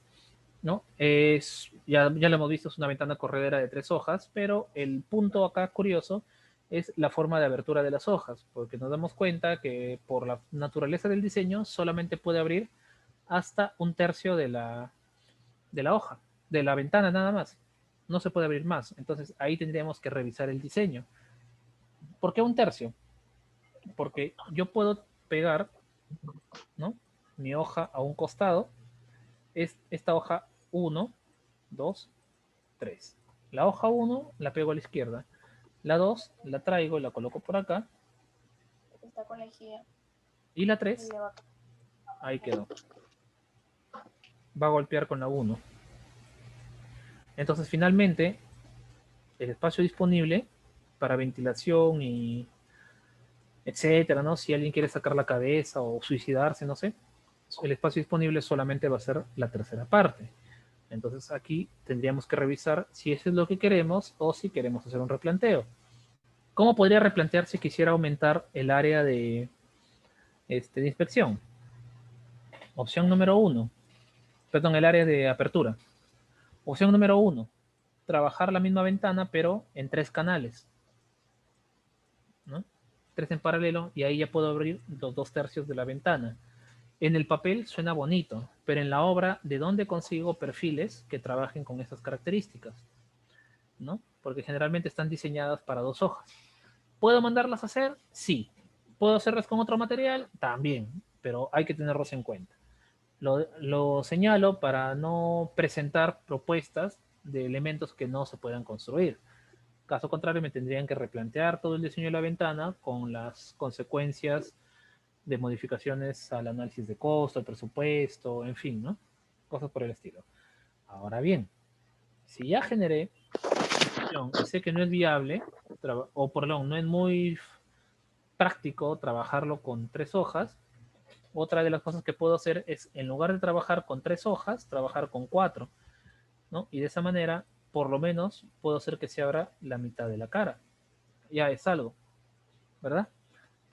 ¿no? Ya lo hemos visto, es una ventana corredera de 3 hojas, pero el punto acá curioso es la forma de abertura de las hojas, porque nos damos cuenta que por la naturaleza del diseño solamente puede abrir hasta 1/3 de la hoja, de la ventana nada más. No se puede abrir más. Entonces ahí tendríamos que revisar el diseño. ¿Por qué 1/3? Porque yo puedo pegar, ¿no? Mi hoja a un costado, es esta hoja 1, 2, 3. La hoja 1 la pego a la izquierda. La 2 la traigo y la coloco por acá. Está con la guía. Y la 3, ahí quedó. Va a golpear con la 1. Entonces, finalmente, el espacio disponible para ventilación y etcétera, ¿no? Si alguien quiere sacar la cabeza o suicidarse, no sé, el espacio disponible solamente va a ser la tercera parte. Entonces aquí tendríamos que revisar si eso es lo que queremos o si queremos hacer un replanteo. ¿Cómo podría replantear si quisiera aumentar el área de inspección? Opción número 1, perdón, el área de apertura. Opción número 1, trabajar la misma ventana pero en 3 canales. tres en paralelo y ahí ya puedo abrir los 2/3 de la ventana. En el papel suena bonito, pero en la obra, ¿de dónde consigo perfiles que trabajen con esas características? ¿No? Porque generalmente están diseñadas para 2 hojas. ¿Puedo mandarlas a hacer? Sí. ¿Puedo hacerlas con otro material? También, pero hay que tenerlos en cuenta. Lo señalo para no presentar propuestas de elementos que no se puedan construir. Caso contrario, me tendrían que replantear todo el diseño de la ventana con las consecuencias de modificaciones al análisis de costo, al presupuesto, en fin, ¿no? Cosas por el estilo. Ahora bien, si ya generé y sé que no es viable, o perdón, no es muy práctico trabajarlo con 3 hojas, otra de las cosas que puedo hacer es, en lugar de trabajar con 3 hojas, trabajar con 4, ¿no? Y de esa manera, por lo menos, puedo hacer que se abra la mitad de la cara. Ya es algo, ¿verdad?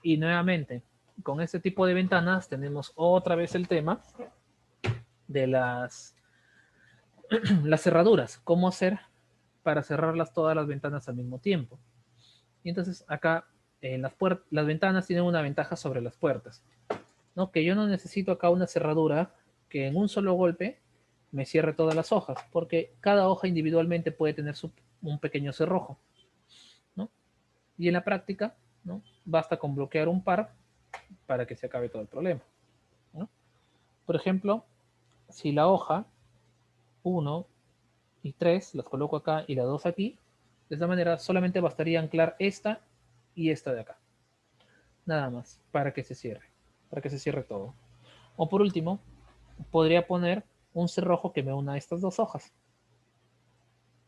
Y nuevamente, con este tipo de ventanas tenemos otra vez el tema de las cerraduras. ¿Cómo hacer para cerrarlas todas las ventanas al mismo tiempo? Y entonces acá en las ventanas tienen una ventaja sobre las puertas, ¿no? Que yo no necesito acá una cerradura que en un solo golpe me cierre todas las hojas, porque cada hoja individualmente puede tener un pequeño cerrojo, ¿no? Y en la práctica, ¿no? Basta con bloquear un par para que se acabe todo el problema, ¿no? Por ejemplo, si la hoja 1 y 3 las coloco acá y la 2 aquí, de esta manera solamente bastaría anclar esta y esta de acá. Nada más, para que se cierre todo. O por último, podría poner un cerrojo que me una estas 2 hojas.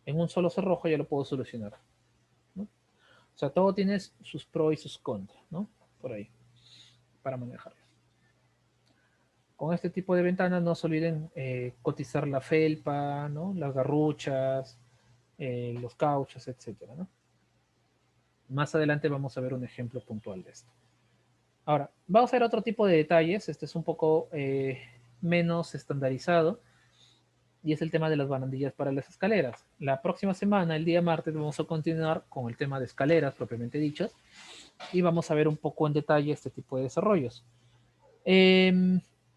En un solo cerrojo ya lo puedo solucionar, ¿no? O sea, todo tiene sus pros y sus contras, ¿no? Por ahí, para manejarlo. Con este tipo de ventanas no se olviden cotizar la felpa, ¿no? Las garruchas, los cauchos, etcétera, ¿no? Más adelante vamos a ver un ejemplo puntual de esto. Ahora, vamos a ver otro tipo de detalles. Este es un poco menos estandarizado y es el tema de las barandillas para las escaleras. La próxima semana, el día martes, vamos a continuar con el tema de escaleras propiamente dichas y vamos a ver un poco en detalle este tipo de desarrollos.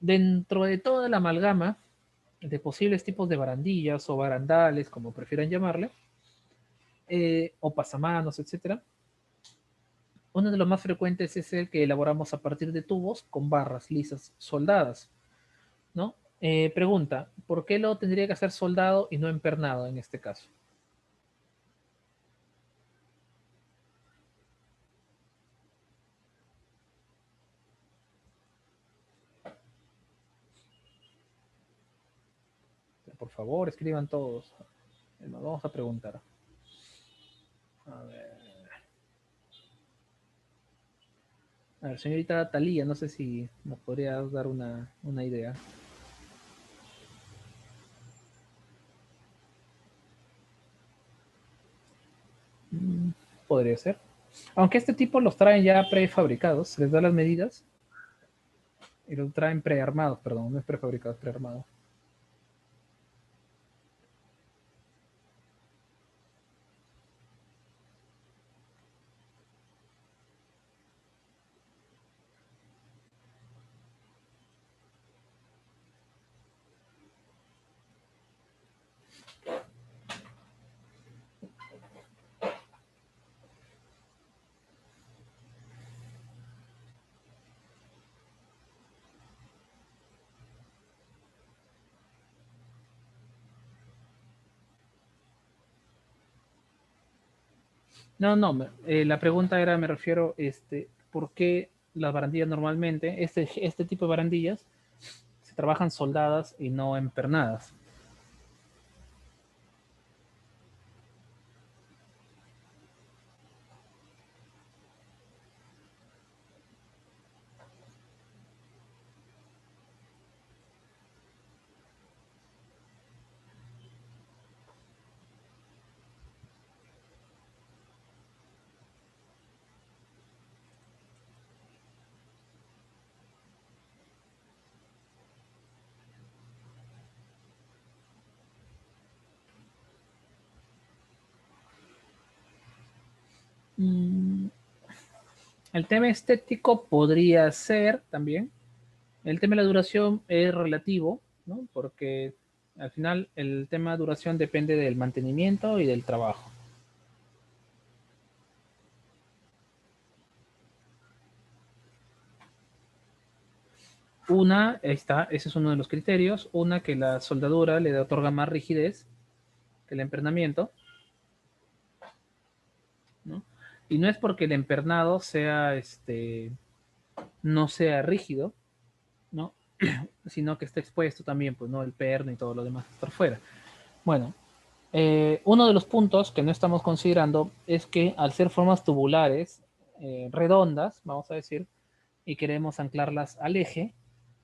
Dentro de toda la amalgama de posibles tipos de barandillas o barandales, como prefieran llamarle, o pasamanos, etcétera, uno de los más frecuentes es el que elaboramos a partir de tubos con barras lisas soldadas, ¿no? Pregunta, ¿por qué lo tendría que hacer soldado y no empernado en este caso? Por favor, escriban todos. Nos vamos a preguntar. A ver, señorita Talía, no sé si nos podría dar una idea. Podría ser. Aunque este tipo los traen ya prefabricados, les da las medidas y los traen prearmados, perdón, no es prefabricados, prearmados. No, no, la pregunta era, me refiero, ¿por qué las barandillas normalmente, este tipo de barandillas, se trabajan soldadas y no empernadas? Mm, El tema estético podría ser también. El tema de la duración es relativo, ¿no? Porque al final el tema de duración depende del mantenimiento y del trabajo. Una, está, ese es uno de los criterios, una que la soldadura le otorga más rigidez que el empernamiento, ¿no? Y no es porque el empernado sea, no sea rígido, ¿no? Sino que esté expuesto también, pues, ¿no? El perno y todo lo demás por fuera. Bueno, uno de los puntos que no estamos considerando es que al ser formas tubulares, redondas, vamos a decir, y queremos anclarlas al eje,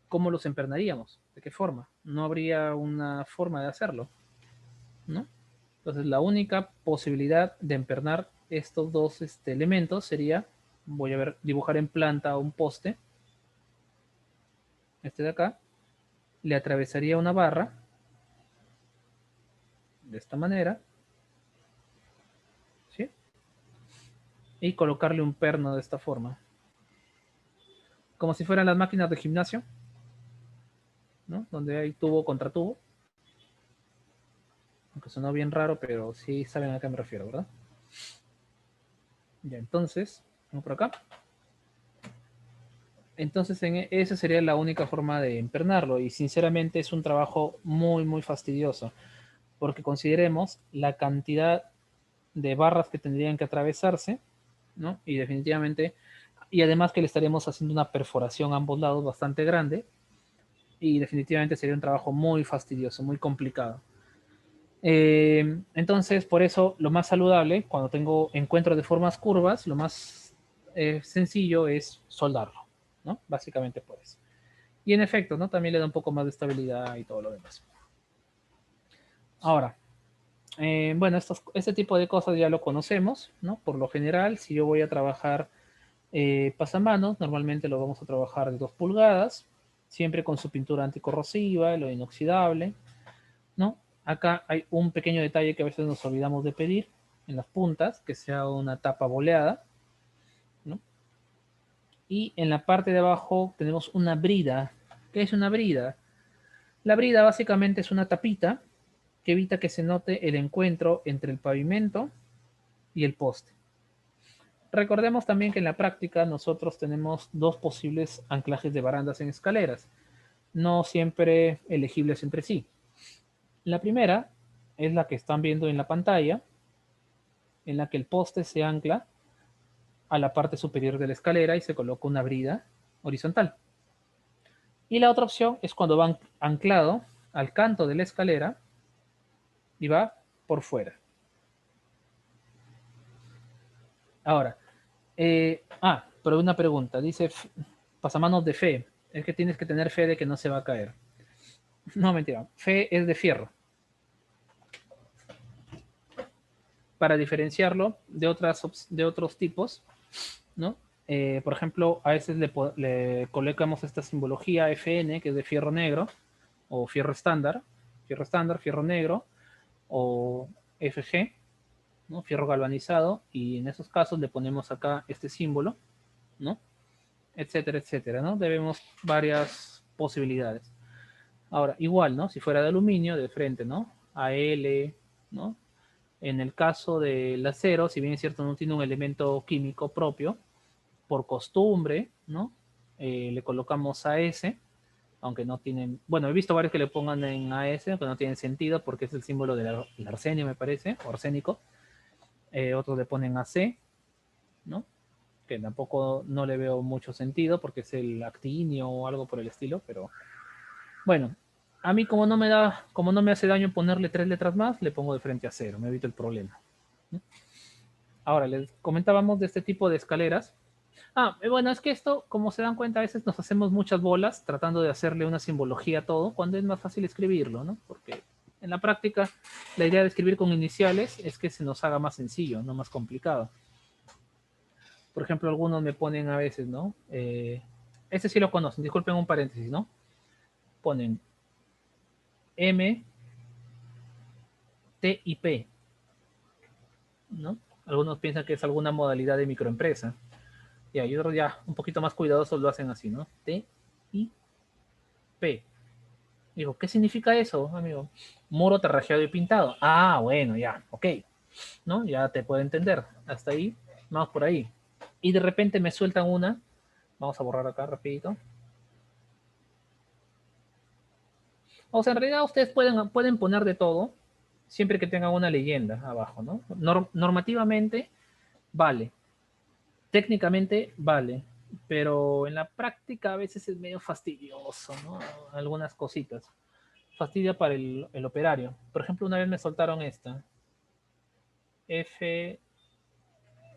¿cómo los empernaríamos? ¿De qué forma? No habría una forma de hacerlo, ¿no? Entonces, la única posibilidad de empernar estos dos elementos sería, voy a ver, dibujar en planta un poste, este de acá, le atravesaría una barra, de esta manera, ¿sí? Y colocarle un perno de esta forma, como si fueran las máquinas de gimnasio, ¿no? Donde hay tubo contra tubo, aunque sonó bien raro, pero sí saben a qué me refiero, ¿verdad? Ya, entonces, vamos por acá. Entonces, esa sería la única forma de empernarlo, y sinceramente es un trabajo muy, muy fastidioso, porque consideremos la cantidad de barras que tendrían que atravesarse, ¿no? Y definitivamente, y además que le estaríamos haciendo una perforación a ambos lados bastante grande, y definitivamente sería un trabajo muy fastidioso, muy complicado. Entonces, por eso, lo más saludable, cuando tengo encuentros de formas curvas, lo más sencillo es soldarlo, ¿no? Básicamente por eso. Y en efecto, ¿no? También le da un poco más de estabilidad y todo lo demás. Ahora, bueno, este tipo de cosas ya lo conocemos, ¿no? Por lo general, si yo voy a trabajar pasamanos, normalmente lo vamos a trabajar de 2 pulgadas, siempre con su pintura anticorrosiva, lo inoxidable, ¿no? Acá hay un pequeño detalle que a veces nos olvidamos de pedir en las puntas, que sea una tapa boleada, ¿no? Y en la parte de abajo tenemos una brida. ¿Qué es una brida? La brida básicamente es una tapita que evita que se note el encuentro entre el pavimento y el poste. Recordemos también que en la práctica nosotros tenemos dos posibles anclajes de barandas en escaleras, no siempre elegibles entre sí. La primera es la que están viendo en la pantalla, en la que el poste se ancla a la parte superior de la escalera y se coloca una brida horizontal. Y la otra opción es cuando va anclado al canto de la escalera y va por fuera. Ahora, pero una pregunta. Dice, pasamanos de fe. Es que tienes que tener fe de que no se va a caer. No, mentira. Fe es de fierro. Para diferenciarlo de otros tipos, ¿no? Por ejemplo, a veces le colocamos esta simbología FN, que es de fierro negro, o fierro estándar, fierro negro, o FG, ¿no? Fierro galvanizado, y en esos casos le ponemos acá este símbolo, ¿no? Etcétera, etcétera, ¿no? Debemos varias posibilidades. Ahora, igual, ¿no? Si fuera de aluminio, de frente, ¿no? AL, ¿no? En el caso del acero, si bien es cierto, no tiene un elemento químico propio, por costumbre, ¿no? Le colocamos AS, aunque no tienen, bueno, he visto varios que le pongan en AS, aunque no tienen sentido porque es el símbolo del arsenio, me parece, o arsénico. Otros le ponen AC, ¿no? Que tampoco no le veo mucho sentido porque es el actinio o algo por el estilo, pero bueno, a mí como no me hace daño ponerle 3 letras más, le pongo de frente a cero, me evito el problema. ¿No? Ahora, les comentábamos de este tipo de escaleras. Bueno, es que esto, como se dan cuenta, a veces nos hacemos muchas bolas tratando de hacerle una simbología a todo, cuando es más fácil escribirlo, ¿no? Porque en la práctica, la idea de escribir con iniciales es que se nos haga más sencillo, no más complicado. Por ejemplo, algunos me ponen a veces, ¿no? Este sí lo conocen, disculpen un paréntesis, ¿no? Ponen M, T y P, ¿no? Algunos piensan que es alguna modalidad de microempresa, y otros ya un poquito más cuidadosos lo hacen así, ¿no? T, I, P. Digo, ¿qué significa eso, amigo? Muro terrajeado y pintado. Ah, bueno, ya, ok, ¿no? Ya te puedo entender. Hasta ahí, vamos por ahí. Y de repente me sueltan una. Vamos a borrar acá rapidito. O sea, en realidad ustedes pueden poner de todo, siempre que tengan una leyenda abajo, ¿no? Normativamente, vale. Técnicamente, vale. Pero en la práctica a veces es medio fastidioso, ¿no? Algunas cositas. Fastidia para el operario. Por ejemplo, una vez me soltaron esta. F,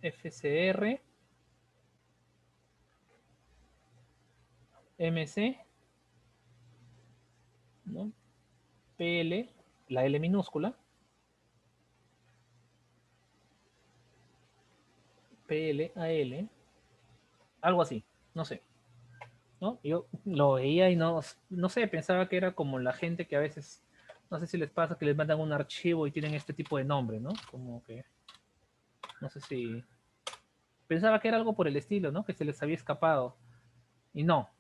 FCR, MC, ¿no? PL, la L minúscula, PL a L, algo así, no sé, ¿no? Yo lo veía y no sé, pensaba que era como la gente que a veces, no sé si les pasa que les mandan un archivo y tienen este tipo de nombre, ¿no? Como que, no sé si, pensaba que era algo por el estilo, ¿no? Que se les había escapado. Y no,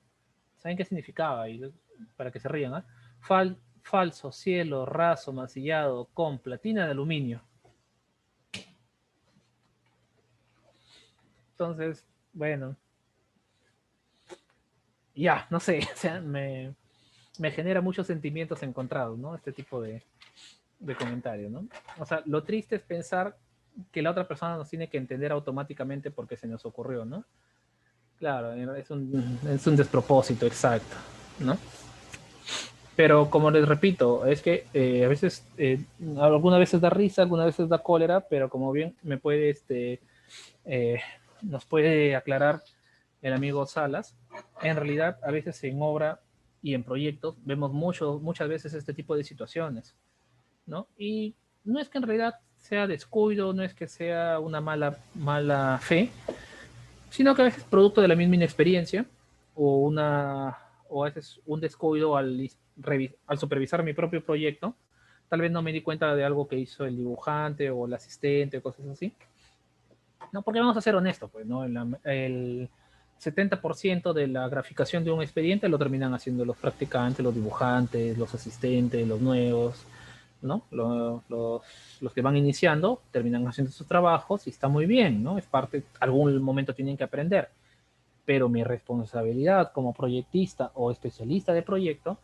¿saben qué significaba? Y para que se rían, ¿eh? Falso, cielo, raso, masillado, con platina de aluminio. Entonces, bueno, ya, no sé, o sea, me genera muchos sentimientos encontrados, ¿no? Este tipo de comentarios, ¿no? O sea, lo triste es pensar que la otra persona nos tiene que entender automáticamente porque se nos ocurrió, ¿no? Claro, es un despropósito, exacto, ¿no? Pero como les repito, es que a veces, algunas veces da risa, algunas veces da cólera, pero como bien me puede, eh, nos puede aclarar el amigo Salas, en realidad a veces en obra y en proyectos vemos muchas veces este tipo de situaciones, ¿no? Y no es que en realidad sea descuido, no es que sea una mala fe, sino que a veces producto de la misma inexperiencia o o a veces un descuido al supervisar mi propio proyecto, tal vez no me di cuenta de algo que hizo el dibujante o el asistente o cosas así. No, porque vamos a ser honestos, pues, ¿no? El 70% de la graficación de un expediente lo terminan haciendo los practicantes, los dibujantes, los asistentes, los nuevos, ¿no? Los que van iniciando terminan haciendo sus trabajos y está muy bien, ¿no? Es parte, algún momento tienen que aprender, pero mi responsabilidad como proyectista o especialista de proyecto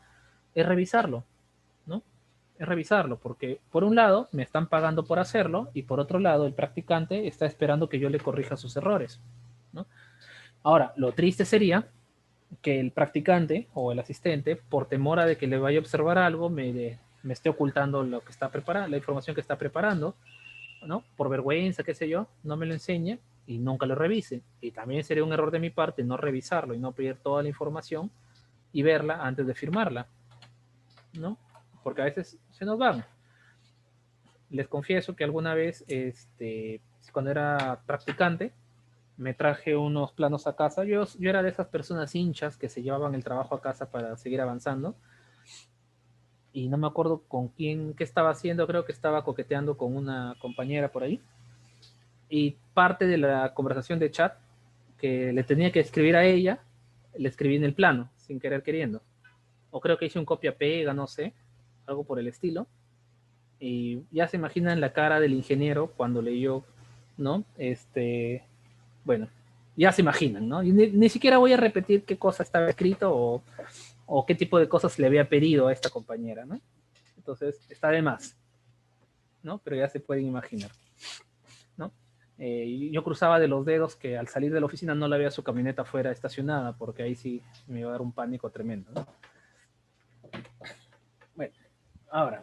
es revisarlo, ¿no? Es revisarlo, porque por un lado me están pagando por hacerlo y por otro lado el practicante está esperando que yo le corrija sus errores, ¿no? Ahora, lo triste sería que el practicante o el asistente, por temor a de que le vaya a observar algo, me esté ocultando lo que está preparando, la información que está preparando, ¿no? Por vergüenza, qué sé yo, no me lo enseñe y nunca lo revise. Y también sería un error de mi parte no revisarlo y no pedir toda la información y verla antes de firmarla, ¿no? Porque a veces se nos van. Les confieso que alguna vez, cuando era practicante, me traje unos planos a casa. Yo era de esas personas hinchas que se llevaban el trabajo a casa para seguir avanzando. Y no me acuerdo con quién, qué estaba haciendo, creo que estaba coqueteando con una compañera por ahí. Y parte de la conversación de chat que le tenía que escribir a ella, le escribí en el plano, sin querer queriendo. O creo que hice un copia-pega, no sé, algo por el estilo. Y ya se imaginan la cara del ingeniero cuando leyó, ¿no? Bueno, ya se imaginan, ¿no? Y ni siquiera voy a repetir qué cosa estaba escrito o qué tipo de cosas le había pedido a esta compañera, ¿no? Entonces, está de más, ¿no? Pero ya se pueden imaginar, ¿no? Yo cruzaba de los dedos que al salir de la oficina no la veía su camioneta fuera estacionada, porque ahí sí me iba a dar un pánico tremendo, ¿no? Bueno, ahora,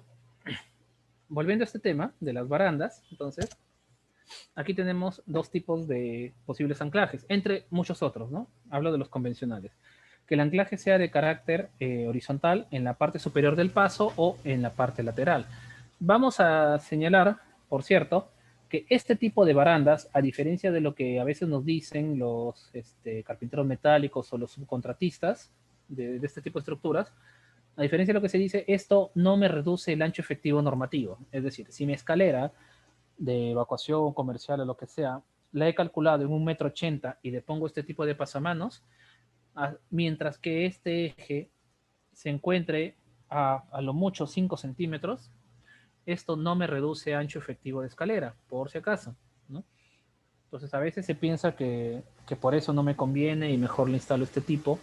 volviendo a este tema de las barandas, entonces, aquí tenemos dos tipos de posibles anclajes, entre muchos otros, ¿no? Hablo de los convencionales. Que el anclaje sea de carácter horizontal en la parte superior del paso o en la parte lateral. Vamos a señalar, por cierto, que este tipo de barandas, a diferencia de lo que a veces nos dicen los carpinteros metálicos o los subcontratistas de este tipo de estructuras, a diferencia de lo que se dice, esto no me reduce el ancho efectivo normativo. Es decir, si mi escalera de evacuación comercial o lo que sea la he calculado en 1,80 m y le pongo este tipo de pasamanos, mientras que este eje se encuentre a lo mucho 5 centímetros, esto no me reduce ancho efectivo de escalera, por si acaso, ¿no? Entonces a veces se piensa que por eso no me conviene y mejor le instalo este tipo,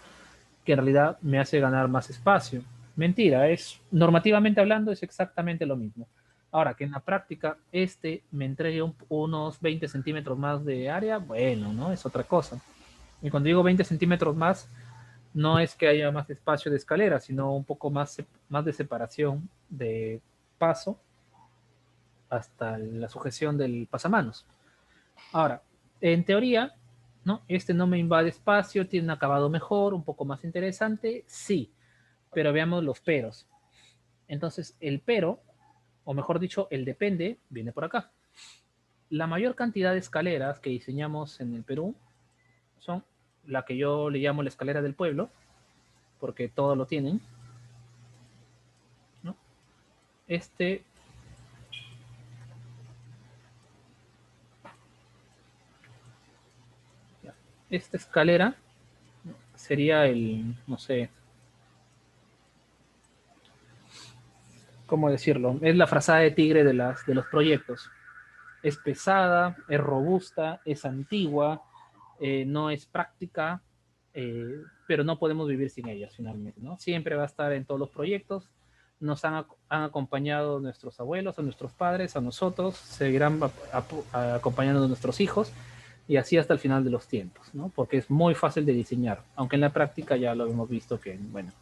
que en realidad me hace ganar más espacio. Mentira, normativamente hablando es exactamente lo mismo. Ahora, que en la práctica este me entregue unos 20 centímetros más de área, bueno, ¿no? Es otra cosa. Y cuando digo 20 centímetros más, no es que haya más espacio de escalera, sino un poco más de separación de paso hasta la sujeción del pasamanos. Ahora, en teoría, ¿no? Este no me invade espacio, tiene un acabado mejor, un poco más interesante, sí, pero veamos los peros. Entonces, el pero, o mejor dicho, el depende, viene por acá. La mayor cantidad de escaleras que diseñamos en el Perú son la que yo le llamo la escalera del pueblo, porque todo lo tienen, ¿no? Este esta escalera sería no sé, ¿cómo decirlo? Es la frazada de tigre de los proyectos. Es pesada, es robusta, es antigua, no es práctica, pero no podemos vivir sin ella finalmente, ¿no? Siempre va a estar en todos los proyectos. Han acompañado nuestros abuelos, a nuestros padres, a nosotros, seguirán acompañando a nuestros hijos y así hasta el final de los tiempos, ¿no? Porque es muy fácil de diseñar, aunque en la práctica ya lo hemos visto que, bueno,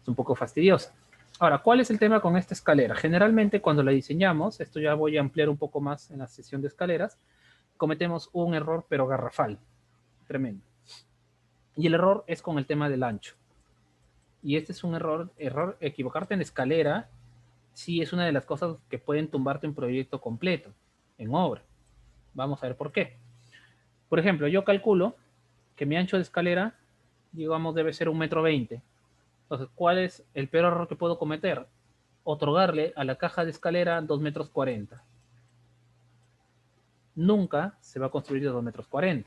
es un poco fastidiosa. Ahora, ¿cuál es el tema con esta escalera? Generalmente cuando la diseñamos, esto ya voy a ampliar un poco más en la sesión de escaleras, cometemos un error pero garrafal, tremendo. Y el error es con el tema del ancho. Y este es un error, equivocarte en escalera, sí es una de las cosas que pueden tumbarte un proyecto completo, en obra. Vamos a ver por qué. Por ejemplo, yo calculo que mi ancho de escalera, digamos, debe ser 1,20 m. Entonces, ¿cuál es el peor error que puedo cometer? Otorgarle a la caja de escalera 2,40 m. Nunca se va a construir de 2,40 m.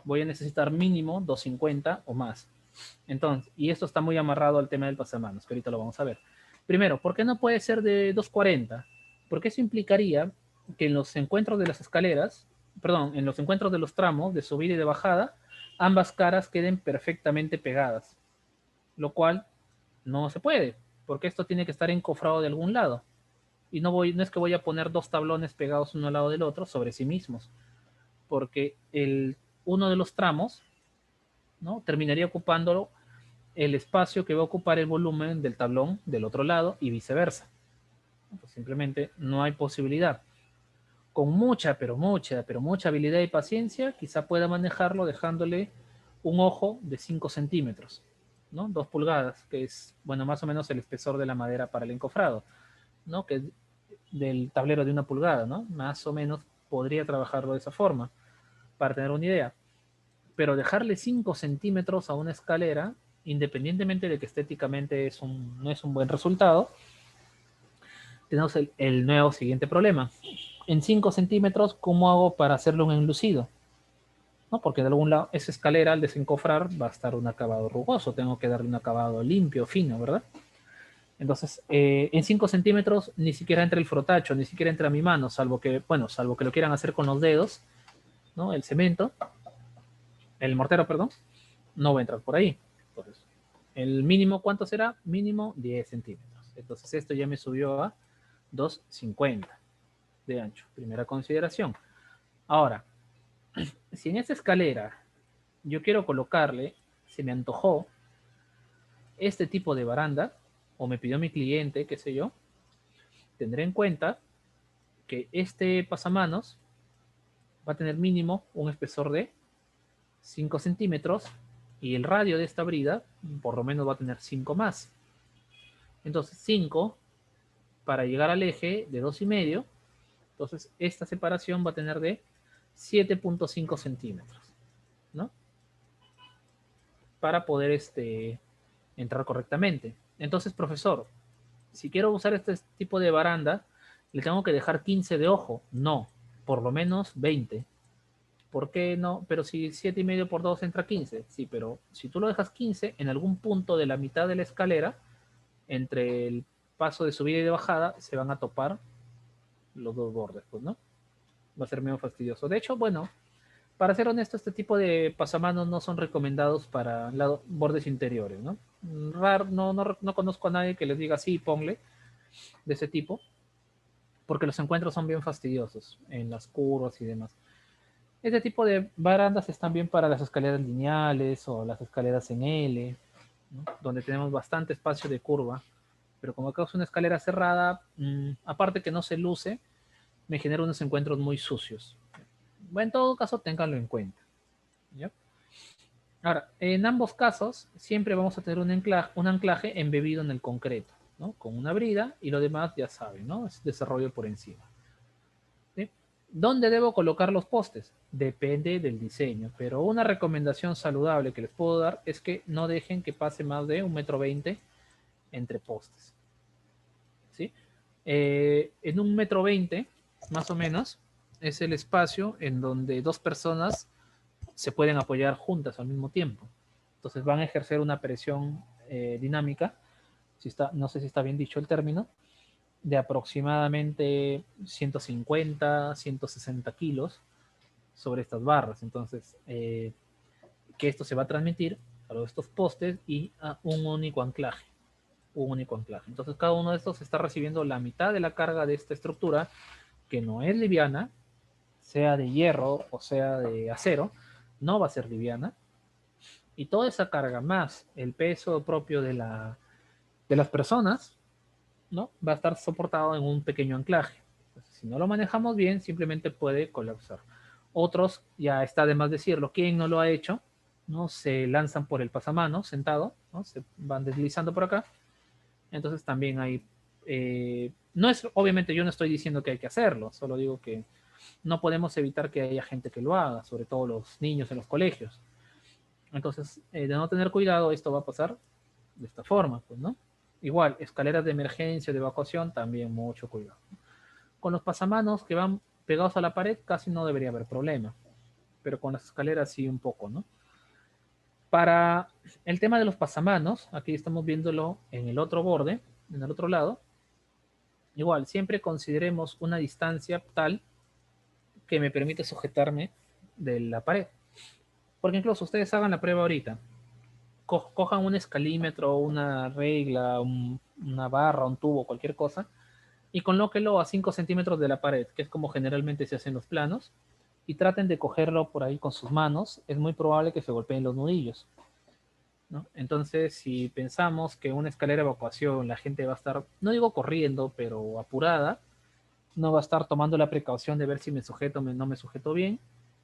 Voy a necesitar mínimo 2,50 o más. Entonces, y esto está muy amarrado al tema del pasamanos, que ahorita lo vamos a ver. Primero, ¿por qué no puede ser de 2,40? Porque eso implicaría que en los encuentros de las escaleras, perdón, en los encuentros de los tramos de subida y de bajada, ambas caras queden perfectamente pegadas, lo cual no se puede, porque esto tiene que estar encofrado de algún lado. Y no es que voy a poner dos tablones pegados uno al lado del otro sobre sí mismos, porque uno de los tramos, ¿no? Terminaría ocupándolo el espacio que va a ocupar el volumen del tablón del otro lado y viceversa. Pues simplemente no hay posibilidad. Con pero mucha habilidad y paciencia, quizá pueda manejarlo dejándole un ojo de 5 centímetros, ¿no? 2 pulgadas, que es, bueno, más o menos el espesor de la madera para el encofrado, ¿no? Que es del tablero de 1 pulgada, ¿no? Más o menos podría trabajarlo de esa forma, para tener una idea. Pero dejarle 5 centímetros a una escalera, independientemente de que estéticamente no es un buen resultado, tenemos el nuevo siguiente problema. En 5 centímetros, ¿cómo hago para hacerlo un enlucido? ¿No? Porque de algún lado esa escalera al desencofrar va a estar un acabado rugoso, tengo que darle un acabado limpio, fino, ¿verdad? Entonces, en 5 centímetros ni siquiera entra el frotacho, ni siquiera entra mi mano, salvo que lo quieran hacer con los dedos, ¿no? El cemento, el mortero, perdón, no va a entrar por ahí. Entonces, el mínimo, ¿cuánto será? Mínimo 10 centímetros. Entonces, esto ya me subió a 2,50 de ancho. Primera consideración. Ahora, si en esta escalera yo quiero colocarle, se me antojó este tipo de baranda, o me pidió mi cliente, qué sé yo, tendré en cuenta que este pasamanos va a tener mínimo un espesor de 5 centímetros y el radio de esta brida por lo menos va a tener 5 más. Entonces 5 para llegar al eje de 2,5. Entonces esta separación va a tener de 7,5 centímetros, ¿no? Para poder entrar correctamente. Entonces, profesor, si quiero usar este tipo de baranda, ¿le tengo que dejar 15 de ojo? No, por lo menos 20. ¿por qué no? Pero si 7,5 por 2 entra 15. Sí, pero si tú lo dejas 15, en algún punto de la mitad de la escalera, entre el paso de subida y de bajada, se van a topar los dos bordes, pues, ¿no? Va a ser medio fastidioso. De hecho, bueno, para ser honesto, este tipo de pasamanos no son recomendados para bordes interiores, ¿no? Raro, no conozco a nadie que les diga sí, ponle, de ese tipo, porque los encuentros son bien fastidiosos en las curvas y demás. Este tipo de barandas están bien para las escaleras lineales o las escaleras en L, ¿no? Donde tenemos bastante espacio de curva, pero como acá es una escalera cerrada, aparte que no se luce, me genera unos encuentros muy sucios. Bueno, en todo caso, ténganlo en cuenta. ¿Ya? Ahora, en ambos casos, siempre vamos a tener un anclaje embebido en el concreto, ¿no? Con una brida y lo demás, ya saben, ¿no? Es desarrollo por encima. ¿Sí? ¿Dónde debo colocar los postes? Depende del diseño, pero una recomendación saludable que les puedo dar es que no dejen que pase más de 1,20 m entre postes. ¿Sí? En 1,20 m, más o menos, es el espacio en donde dos personas se pueden apoyar juntas al mismo tiempo. Entonces van a ejercer una presión dinámica, no sé si está bien dicho el término, de aproximadamente 150, 160 kilos sobre estas barras. Entonces, que esto se va a transmitir a estos postes y a un único anclaje. Un único anclaje. Entonces, cada uno de estos está recibiendo la mitad de la carga de esta estructura, que no es liviana, sea de hierro o sea de acero, no va a ser liviana. Y toda esa carga más el peso propio de las personas, ¿no? Va a estar soportado en un pequeño anclaje. Entonces, si no lo manejamos bien, simplemente puede colapsar. Otros, ya está de más decirlo, quien no lo ha hecho, ¿no? Se lanzan por el pasamano sentado, ¿no? Se van deslizando por acá. Entonces también hay, no es, obviamente yo no estoy diciendo que hay que hacerlo, solo digo que no podemos evitar que haya gente que lo haga, sobre todo los niños en los colegios. Entonces, de no tener cuidado, esto va a pasar de esta forma, pues, ¿no? Igual, escaleras de emergencia, de evacuación, también mucho cuidado. Con los pasamanos que van pegados a la pared, casi no debería haber problema, pero con las escaleras sí un poco, ¿no? Para el tema de los pasamanos, aquí estamos viéndolo en el otro borde, en el otro lado. Igual, siempre consideremos una distancia tal que me permite sujetarme de la pared. Porque incluso ustedes hagan la prueba ahorita. Cojan un escalímetro, una regla, una barra, un tubo, cualquier cosa, y colóquenlo a 5 centímetros de la pared, que es como generalmente se hacen los planos, y traten de cogerlo por ahí con sus manos. Es muy probable que se golpeen los nudillos, ¿no? Entonces, si pensamos que una escalera de evacuación la gente va a estar, no digo corriendo, pero apurada, no va a estar tomando la precaución de ver si me sujeto o no me sujeto bien,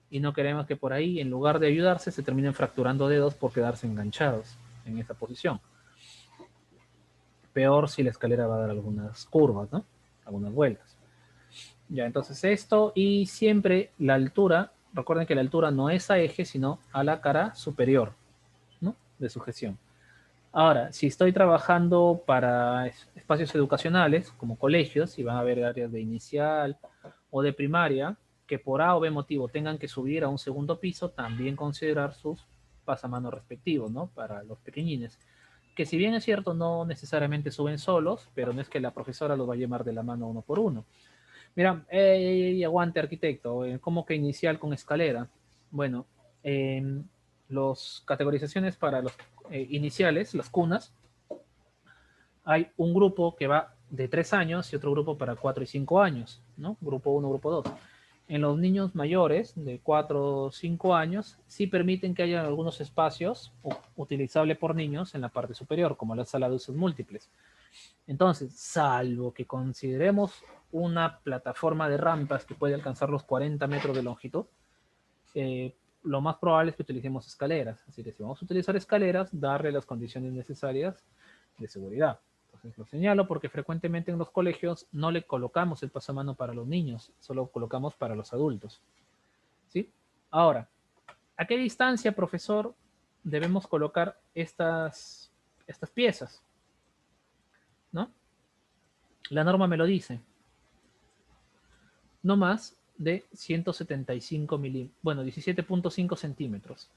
y no queremos que por ahí, en lugar de ayudarse, se terminen fracturando dedos por quedarse enganchados en esa posición. Peor si la escalera va a dar algunas curvas, ¿no? Algunas vueltas. Ya, entonces esto, y siempre la altura, recuerden que la altura no es a eje, sino a la cara superior, ¿no? De sujeción. Ahora, si estoy trabajando para espacios educacionales, como colegios, y van a haber áreas de inicial o de primaria, que por A o B motivo tengan que subir a un segundo piso, también considerar sus pasamanos respectivos, ¿no? Para los pequeñines. Que si bien es cierto, no necesariamente suben solos, pero no es que la profesora los va a llevar de la mano uno por uno. Mira, aguante arquitecto, ¿cómo que inicial con escalera? Bueno, las categorizaciones para los iniciales, las cunas, hay un grupo que va de 3 años y otro grupo para 4 y 5 años, ¿no? Grupo 1, grupo 2. En los niños mayores de 4 o 5 años, sí permiten que haya algunos espacios utilizables por niños en la parte superior, como la sala de usos múltiples. Entonces, salvo que consideremos una plataforma de rampas que puede alcanzar los 40 metros de longitud, lo más probable es que utilicemos escaleras. Así que si vamos a utilizar escaleras, darle las condiciones necesarias de seguridad. Entonces lo señalo porque frecuentemente en los colegios no le colocamos el pasamano para los niños, solo colocamos para los adultos. ¿Sí? Ahora, ¿a qué distancia, profesor, debemos colocar estas piezas? ¿No? La norma me lo dice. No más de 175 milímetros, bueno, 17.5 centímetros,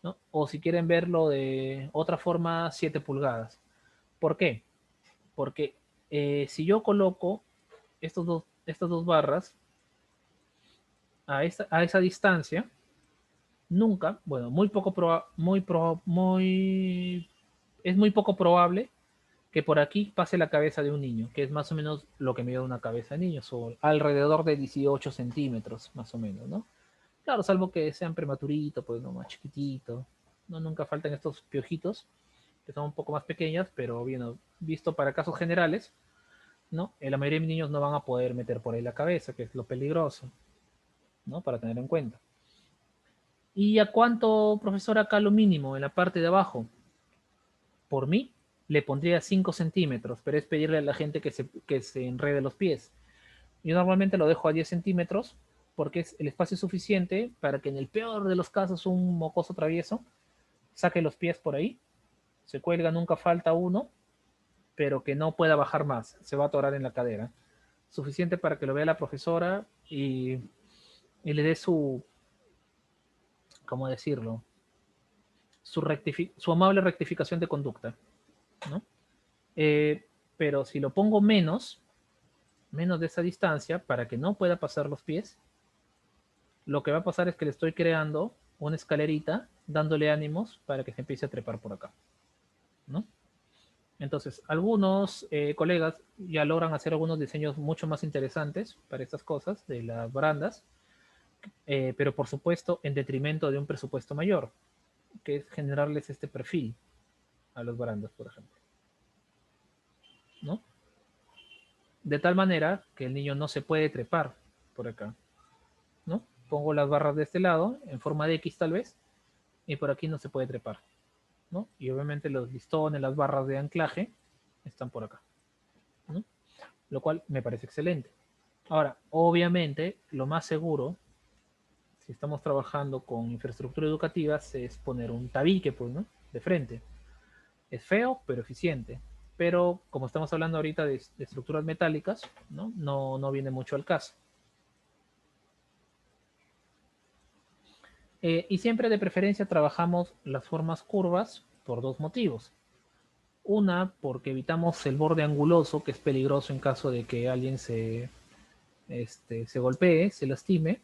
¿no? O si quieren verlo de otra forma, 7 pulgadas. ¿Por qué? Porque si yo coloco estas dos barras a esa distancia, nunca, bueno, es muy poco probable que por aquí pase la cabeza de un niño, que es más o menos lo que mide una cabeza de niño, o alrededor de 18 centímetros, más o menos, ¿no? Claro, salvo que sean prematuritos, pues no más chiquititos, no nunca faltan estos piojitos, que son un poco más pequeñas, pero bien, visto para casos generales, ¿no? La mayoría de mis niños no van a poder meter por ahí la cabeza, que es lo peligroso, ¿no? Para tener en cuenta. ¿Y a cuánto, profesor, acá lo mínimo en la parte de abajo? Por mí, le pondría 5 centímetros, pero es pedirle a la gente que se enrede los pies. Yo normalmente lo dejo a 10 centímetros porque es el espacio suficiente para que en el peor de los casos un mocoso travieso saque los pies por ahí, se cuelga, nunca falta uno, pero que no pueda bajar más, se va a atorar en la cadera. Suficiente para que lo vea la profesora y le dé su, ¿cómo decirlo? Su amable rectificación de conducta, ¿no? Pero si lo pongo menos de esa distancia, para que no pueda pasar los pies, lo que va a pasar es que le estoy creando una escalerita, dándole ánimos para que se empiece a trepar por acá, ¿no? Entonces, algunos colegas ya logran hacer algunos diseños mucho más interesantes para estas cosas de las barandas, pero por supuesto en detrimento de un presupuesto mayor, que es generarles este perfil a las barandas, por ejemplo, ¿no? De tal manera que el niño no se puede trepar por acá, ¿no? Pongo las barras de este lado, en forma de X tal vez, y por aquí no se puede trepar, ¿no? Y obviamente los listones, las barras de anclaje están por acá, ¿no? Lo cual me parece excelente. Ahora, obviamente, lo más seguro, si estamos trabajando con infraestructura educativa, es poner un tabique, pues, ¿no? De frente. Es feo, pero eficiente. Pero como estamos hablando ahorita de estructuras metálicas, ¿no? No viene mucho al caso. Y siempre de preferencia trabajamos las formas curvas por dos motivos. Una, porque evitamos el borde anguloso, que es peligroso en caso de que alguien se golpee, se lastime.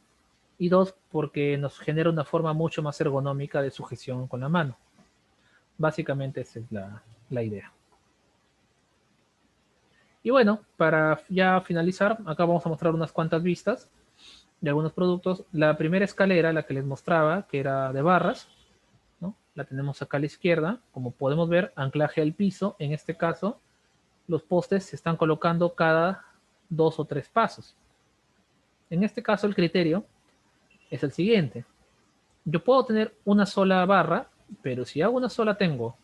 Y dos, porque nos genera una forma mucho más ergonómica de sujeción con la mano. Básicamente esa es la idea. Y bueno, para ya finalizar, acá vamos a mostrar unas cuantas vistas de algunos productos. La primera escalera, la que les mostraba, que era de barras, ¿no? La tenemos acá a la izquierda. Como podemos ver, anclaje al piso. En este caso, los postes se están colocando cada 2 o 3 pasos. En este caso, el criterio es el siguiente. Yo puedo tener una sola barra, pero si hago una sola tengo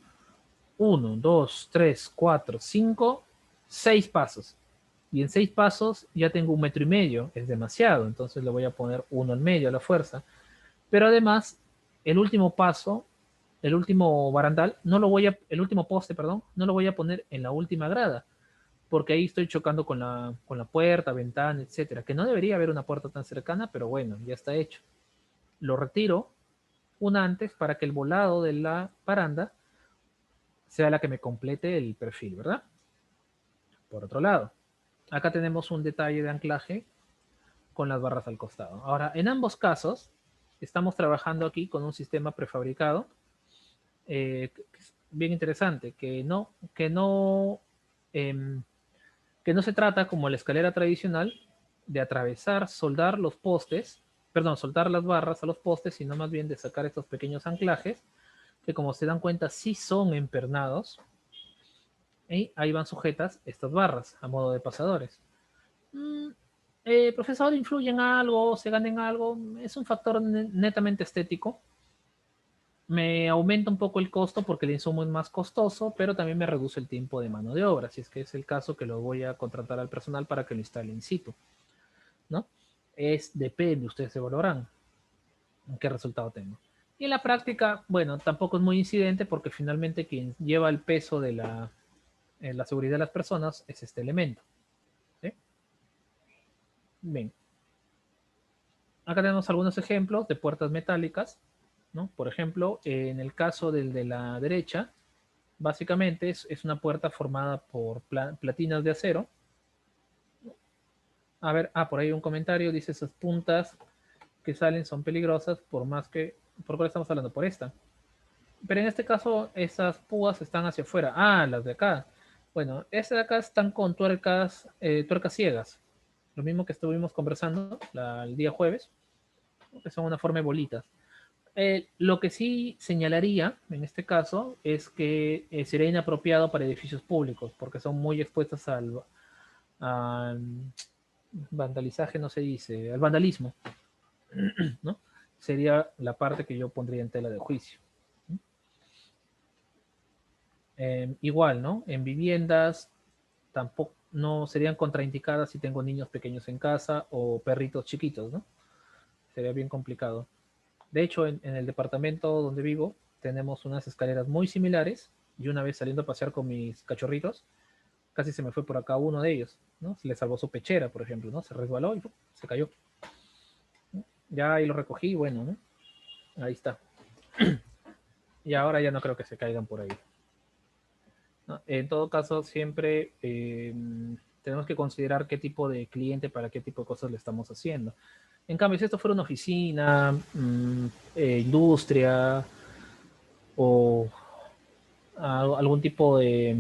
1, 2, 3, 4, 5, 6 pasos. Y en 6 pasos ya tengo 1,5 metros, es demasiado, entonces le voy a poner uno al medio a la fuerza. Pero además, el último paso, el último barandal, el último poste, perdón, no lo voy a poner en la última grada, porque ahí estoy chocando con la puerta, ventana, etcétera, que no debería haber una puerta tan cercana, pero bueno, ya está hecho. Lo retiro una antes para que el volado de la baranda sea la que me complete el perfil, ¿verdad? Por otro lado, acá tenemos un detalle de anclaje con las barras al costado. Ahora, en ambos casos, estamos trabajando aquí con un sistema prefabricado, que es bien interesante, em, que no se trata como la escalera tradicional de atravesar, soldar los postes, perdón, soltar las barras a los postes, sino más bien de sacar estos pequeños anclajes, que como se dan cuenta sí son empernados, y ahí van sujetas estas barras a modo de pasadores. Mm, profesor, ¿influye en algo? ¿Se gana en algo? Es un factor netamente estético. Me aumenta un poco el costo porque el insumo es más costoso, pero también me reduce el tiempo de mano de obra, si es que es el caso que lo voy a contratar al personal para que lo instale in situ, ¿no? Depende, ustedes se valorarán qué resultado tengo. Y en la práctica, bueno, tampoco es muy incidente porque finalmente quien lleva el peso de la seguridad de las personas es este elemento, ¿sí? Bien. Acá tenemos algunos ejemplos de puertas metálicas, ¿no? Por ejemplo, en el caso del de la derecha, básicamente es una puerta formada por platinas de acero. A ver, por ahí un comentario, dice esas puntas que salen son peligrosas por más que... ¿Por cuál estamos hablando? Por esta. Pero en este caso, esas púas están hacia afuera. Las de acá. Bueno, estas de acá están con tuercas, tuercas ciegas. Lo mismo que estuvimos conversando el día jueves, que son una forma de bolitas. Lo que sí señalaría en este caso es que sería inapropiado para edificios públicos porque son muy expuestas al vandalizaje, no se dice, al vandalismo, ¿no? Sería la parte que yo pondría en tela de juicio. Igual, ¿no? En viviendas tampoco no serían contraindicadas si tengo niños pequeños en casa o perritos chiquitos, ¿no? Sería bien complicado. De hecho, en el departamento donde vivo tenemos unas escaleras muy similares y una vez saliendo a pasear con mis cachorritos, casi se me fue por acá uno de ellos, ¿no? Se le salvó su pechera, por ejemplo, ¿no? Se resbaló y se cayó. Ya ahí lo recogí, bueno, ¿no? Ahí está. Y ahora ya no creo que se caigan por ahí, ¿no? En todo caso, siempre tenemos que considerar qué tipo de cliente para qué tipo de cosas le estamos haciendo. En cambio, si esto fuera una oficina, industria o algún tipo de,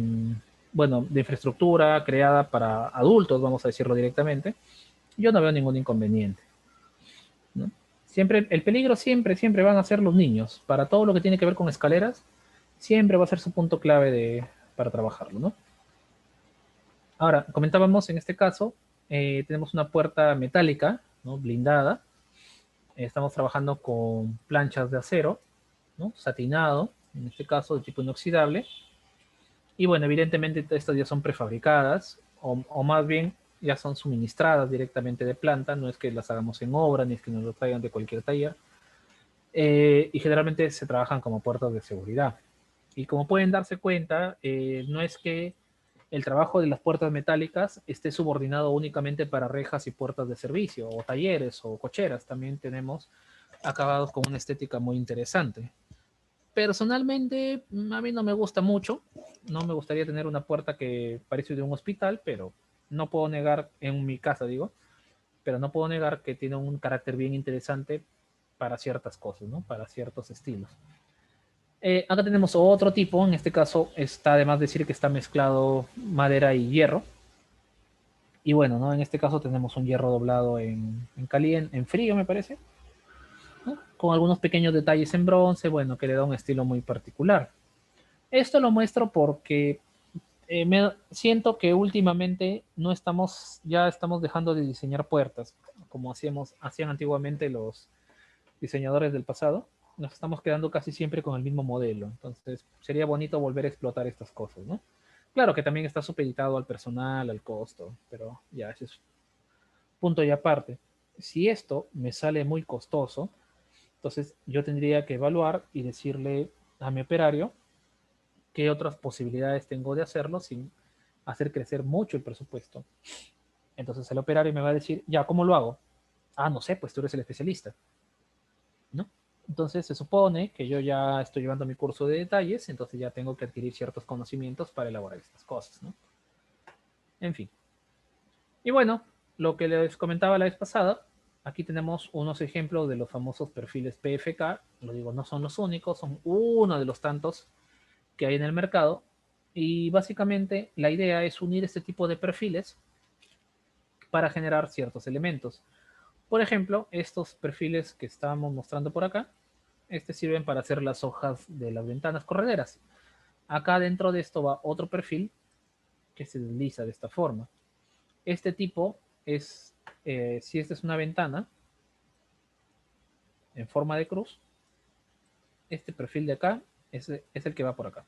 bueno, de infraestructura creada para adultos, vamos a decirlo directamente, yo no veo ningún inconveniente, ¿no? Siempre, el peligro siempre van a ser los niños. Para todo lo que tiene que ver con escaleras, siempre va a ser su punto clave para trabajarlo, ¿no? Ahora, comentábamos en este caso, tenemos una puerta metálica, ¿no? Blindada. Estamos trabajando con planchas de acero, ¿no? Satinado, en este caso de tipo inoxidable. Y bueno, evidentemente estas ya son prefabricadas o más bien ya son suministradas directamente de planta, no es que las hagamos en obra ni es que nos lo traigan de cualquier taller. Y generalmente se trabajan como puertas de seguridad. Y como pueden darse cuenta, no es que el trabajo de las puertas metálicas esté subordinado únicamente para rejas y puertas de servicio, o talleres o cocheras. También tenemos acabados con una estética muy interesante. Personalmente, a mí no me gusta mucho. No me gustaría tener una puerta que parece de un hospital, pero no puedo negar, en mi casa digo, pero no puedo negar que tiene un carácter bien interesante para ciertas cosas, ¿no? Para ciertos estilos. Acá tenemos otro tipo, en este caso está además decir que está mezclado madera y hierro. Y bueno, ¿no? En este caso tenemos un hierro doblado en caliente, en frío me parece, ¿no? Con algunos pequeños detalles en bronce, bueno, que le da un estilo muy particular. Esto lo muestro porque siento que últimamente no estamos, ya estamos dejando de diseñar puertas como hacían antiguamente los diseñadores del pasado. Nos estamos quedando casi siempre con el mismo modelo. Entonces, sería bonito volver a explotar estas cosas, ¿no? Claro que también está supeditado al personal, al costo, pero ya, ese es punto y aparte. Si esto me sale muy costoso, entonces yo tendría que evaluar y decirle a mi operario qué otras posibilidades tengo de hacerlo sin hacer crecer mucho el presupuesto. Entonces el operario me va a decir, ya, ¿cómo lo hago? No sé, pues tú eres el especialista, ¿no? Entonces se supone que yo ya estoy llevando mi curso de detalles, entonces ya tengo que adquirir ciertos conocimientos para elaborar estas cosas, ¿no? En fin. Y bueno, lo que les comentaba la vez pasada, aquí tenemos unos ejemplos de los famosos perfiles PFK. Lo digo, no son los únicos, son uno de los tantos que hay en el mercado. Y básicamente la idea es unir este tipo de perfiles para generar ciertos elementos. Por ejemplo, estos perfiles que estamos mostrando por acá, sirven para hacer las hojas de las ventanas correderas. Acá dentro de esto va otro perfil que se desliza de esta forma. Este tipo es, si esta es una ventana en forma de cruz, este perfil de acá es el que va por acá,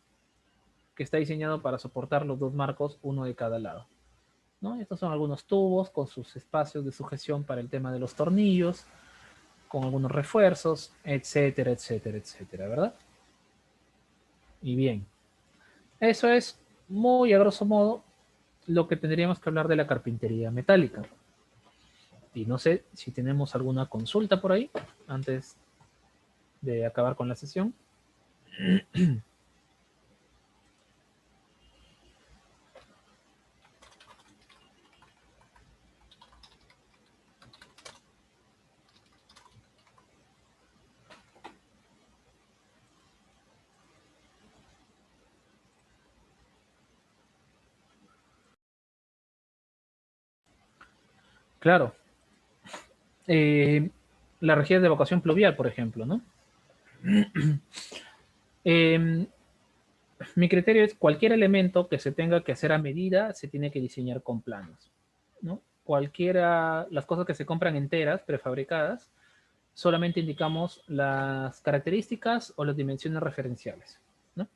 que está diseñado para soportar los dos marcos, uno de cada lado, ¿no? Estos son algunos tubos con sus espacios de sujeción para el tema de los tornillos, con algunos refuerzos, etcétera, etcétera, etcétera, ¿verdad? Y bien, eso es muy a grosso modo lo que tendríamos que hablar de la carpintería metálica. Y no sé si tenemos alguna consulta por ahí antes de acabar con la sesión. Claro. Eh, las regiones de evacuación pluvial, por ejemplo, ¿no? Eh, mi criterio es cualquier elemento que se tenga que hacer a medida se tiene que diseñar con planos, ¿no? Cualquiera, las cosas que se compran enteras, prefabricadas, solamente indicamos las características o las dimensiones referenciales, ¿no?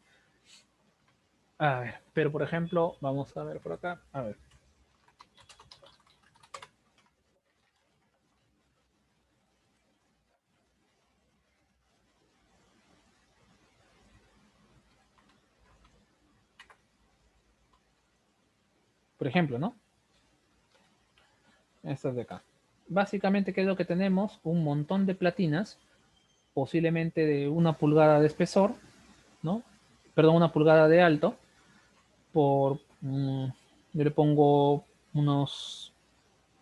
A ver, pero por ejemplo, vamos a ver por acá, a ver. Por ejemplo, ¿no? Estas de acá. Básicamente, ¿qué es lo que tenemos? Un montón de platinas, posiblemente de 1 pulgada de espesor, ¿no? Perdón, 1 pulgada de alto, por, yo le pongo unos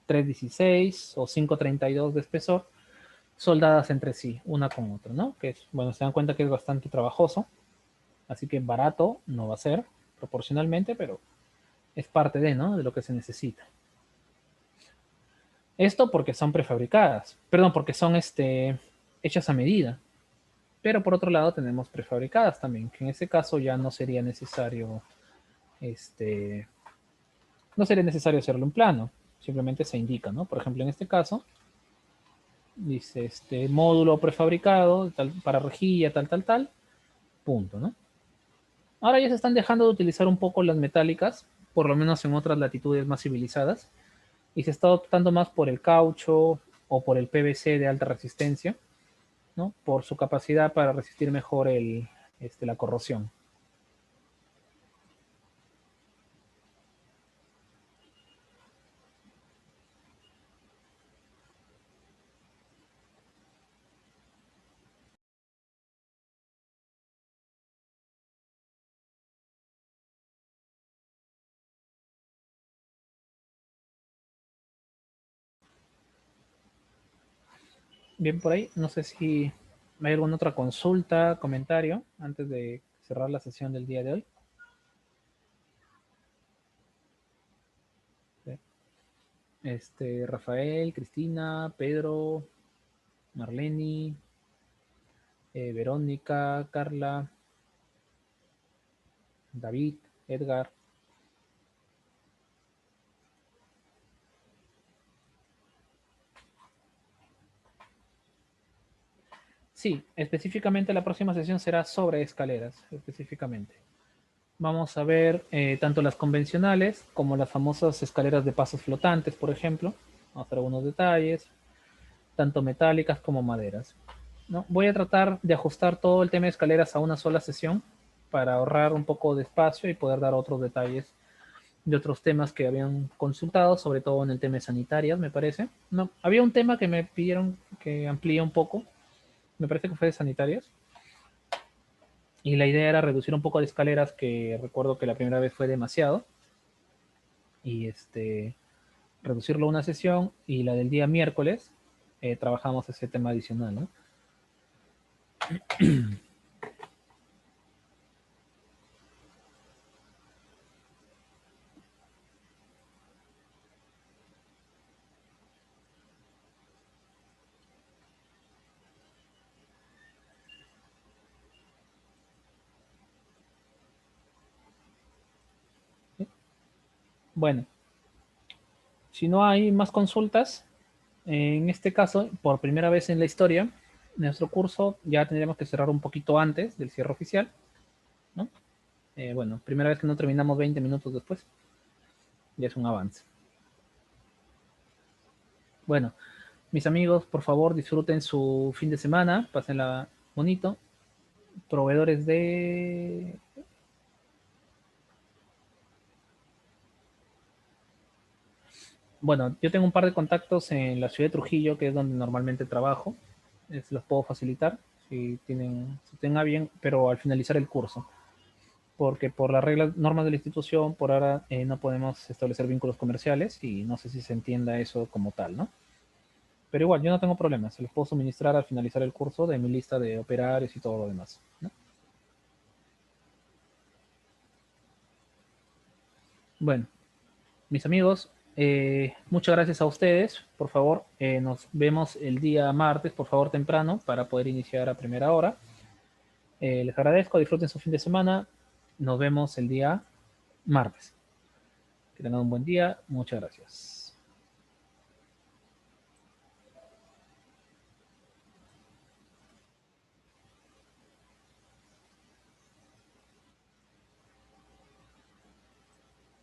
3,16 o 5,32 de espesor, soldadas entre sí, una con otra, ¿no? Que es, bueno, se dan cuenta que es bastante trabajoso, así que barato no va a ser proporcionalmente, pero es parte de, ¿no? De lo que se necesita. Esto porque son prefabricadas, perdón, porque son hechas a medida. Pero por otro lado tenemos prefabricadas también, que en ese caso ya no sería necesario, este, no sería necesario hacerlo en plano, simplemente se indica, ¿no? Por ejemplo, en este caso, dice módulo prefabricado tal, para rejilla, tal, punto, ¿no? Ahora ya se están dejando de utilizar un poco las metálicas, por lo menos en otras latitudes más civilizadas, y se está optando más por el caucho o por el PVC de alta resistencia, ¿no? Por su capacidad para resistir mejor la corrosión. Bien por ahí, no sé si hay alguna otra consulta, comentario antes de cerrar la sesión del día de hoy. Rafael, Cristina, Pedro, Marleni, Verónica, Carla, David, Edgar. Sí, específicamente la próxima sesión será sobre escaleras, específicamente. Vamos a ver tanto las convencionales como las famosas escaleras de pasos flotantes, por ejemplo. Vamos a ver algunos detalles, tanto metálicas como maderas. ¿No? Voy a tratar de ajustar todo el tema de escaleras a una sola sesión para ahorrar un poco de espacio y poder dar otros detalles de otros temas que habían consultado, sobre todo en el tema de sanitarias, me parece. No, había un tema que me pidieron que amplíe un poco, me parece que fue de sanitarias, y la idea era reducir un poco de escaleras, que recuerdo que la primera vez fue demasiado, y reducirlo a una sesión, y la del día miércoles trabajamos ese tema adicional, ¿no? Bueno, si no hay más consultas, en este caso, por primera vez en la historia, nuestro curso ya tendríamos que cerrar un poquito antes del cierre oficial, ¿no? Bueno, primera vez que no terminamos 20 minutos después, ya es un avance. Bueno, mis amigos, por favor, disfruten su fin de semana, pásenla bonito. Proveedores de... Bueno, yo tengo un par de contactos en la ciudad de Trujillo, que es donde normalmente trabajo. Los puedo facilitar si tenga bien, pero al finalizar el curso. Porque por las reglas, normas de la institución, por ahora no podemos establecer vínculos comerciales y no sé si se entienda eso como tal, ¿no? Pero igual, yo no tengo problemas, se los puedo suministrar al finalizar el curso de mi lista de operarios y todo lo demás, ¿no? Bueno, mis amigos, muchas gracias a ustedes. Por favor, nos vemos el día martes, por favor, temprano, para poder iniciar a primera hora. Les agradezco, disfruten su fin de semana. Nos vemos el día martes. Que tengan un buen día. Muchas gracias.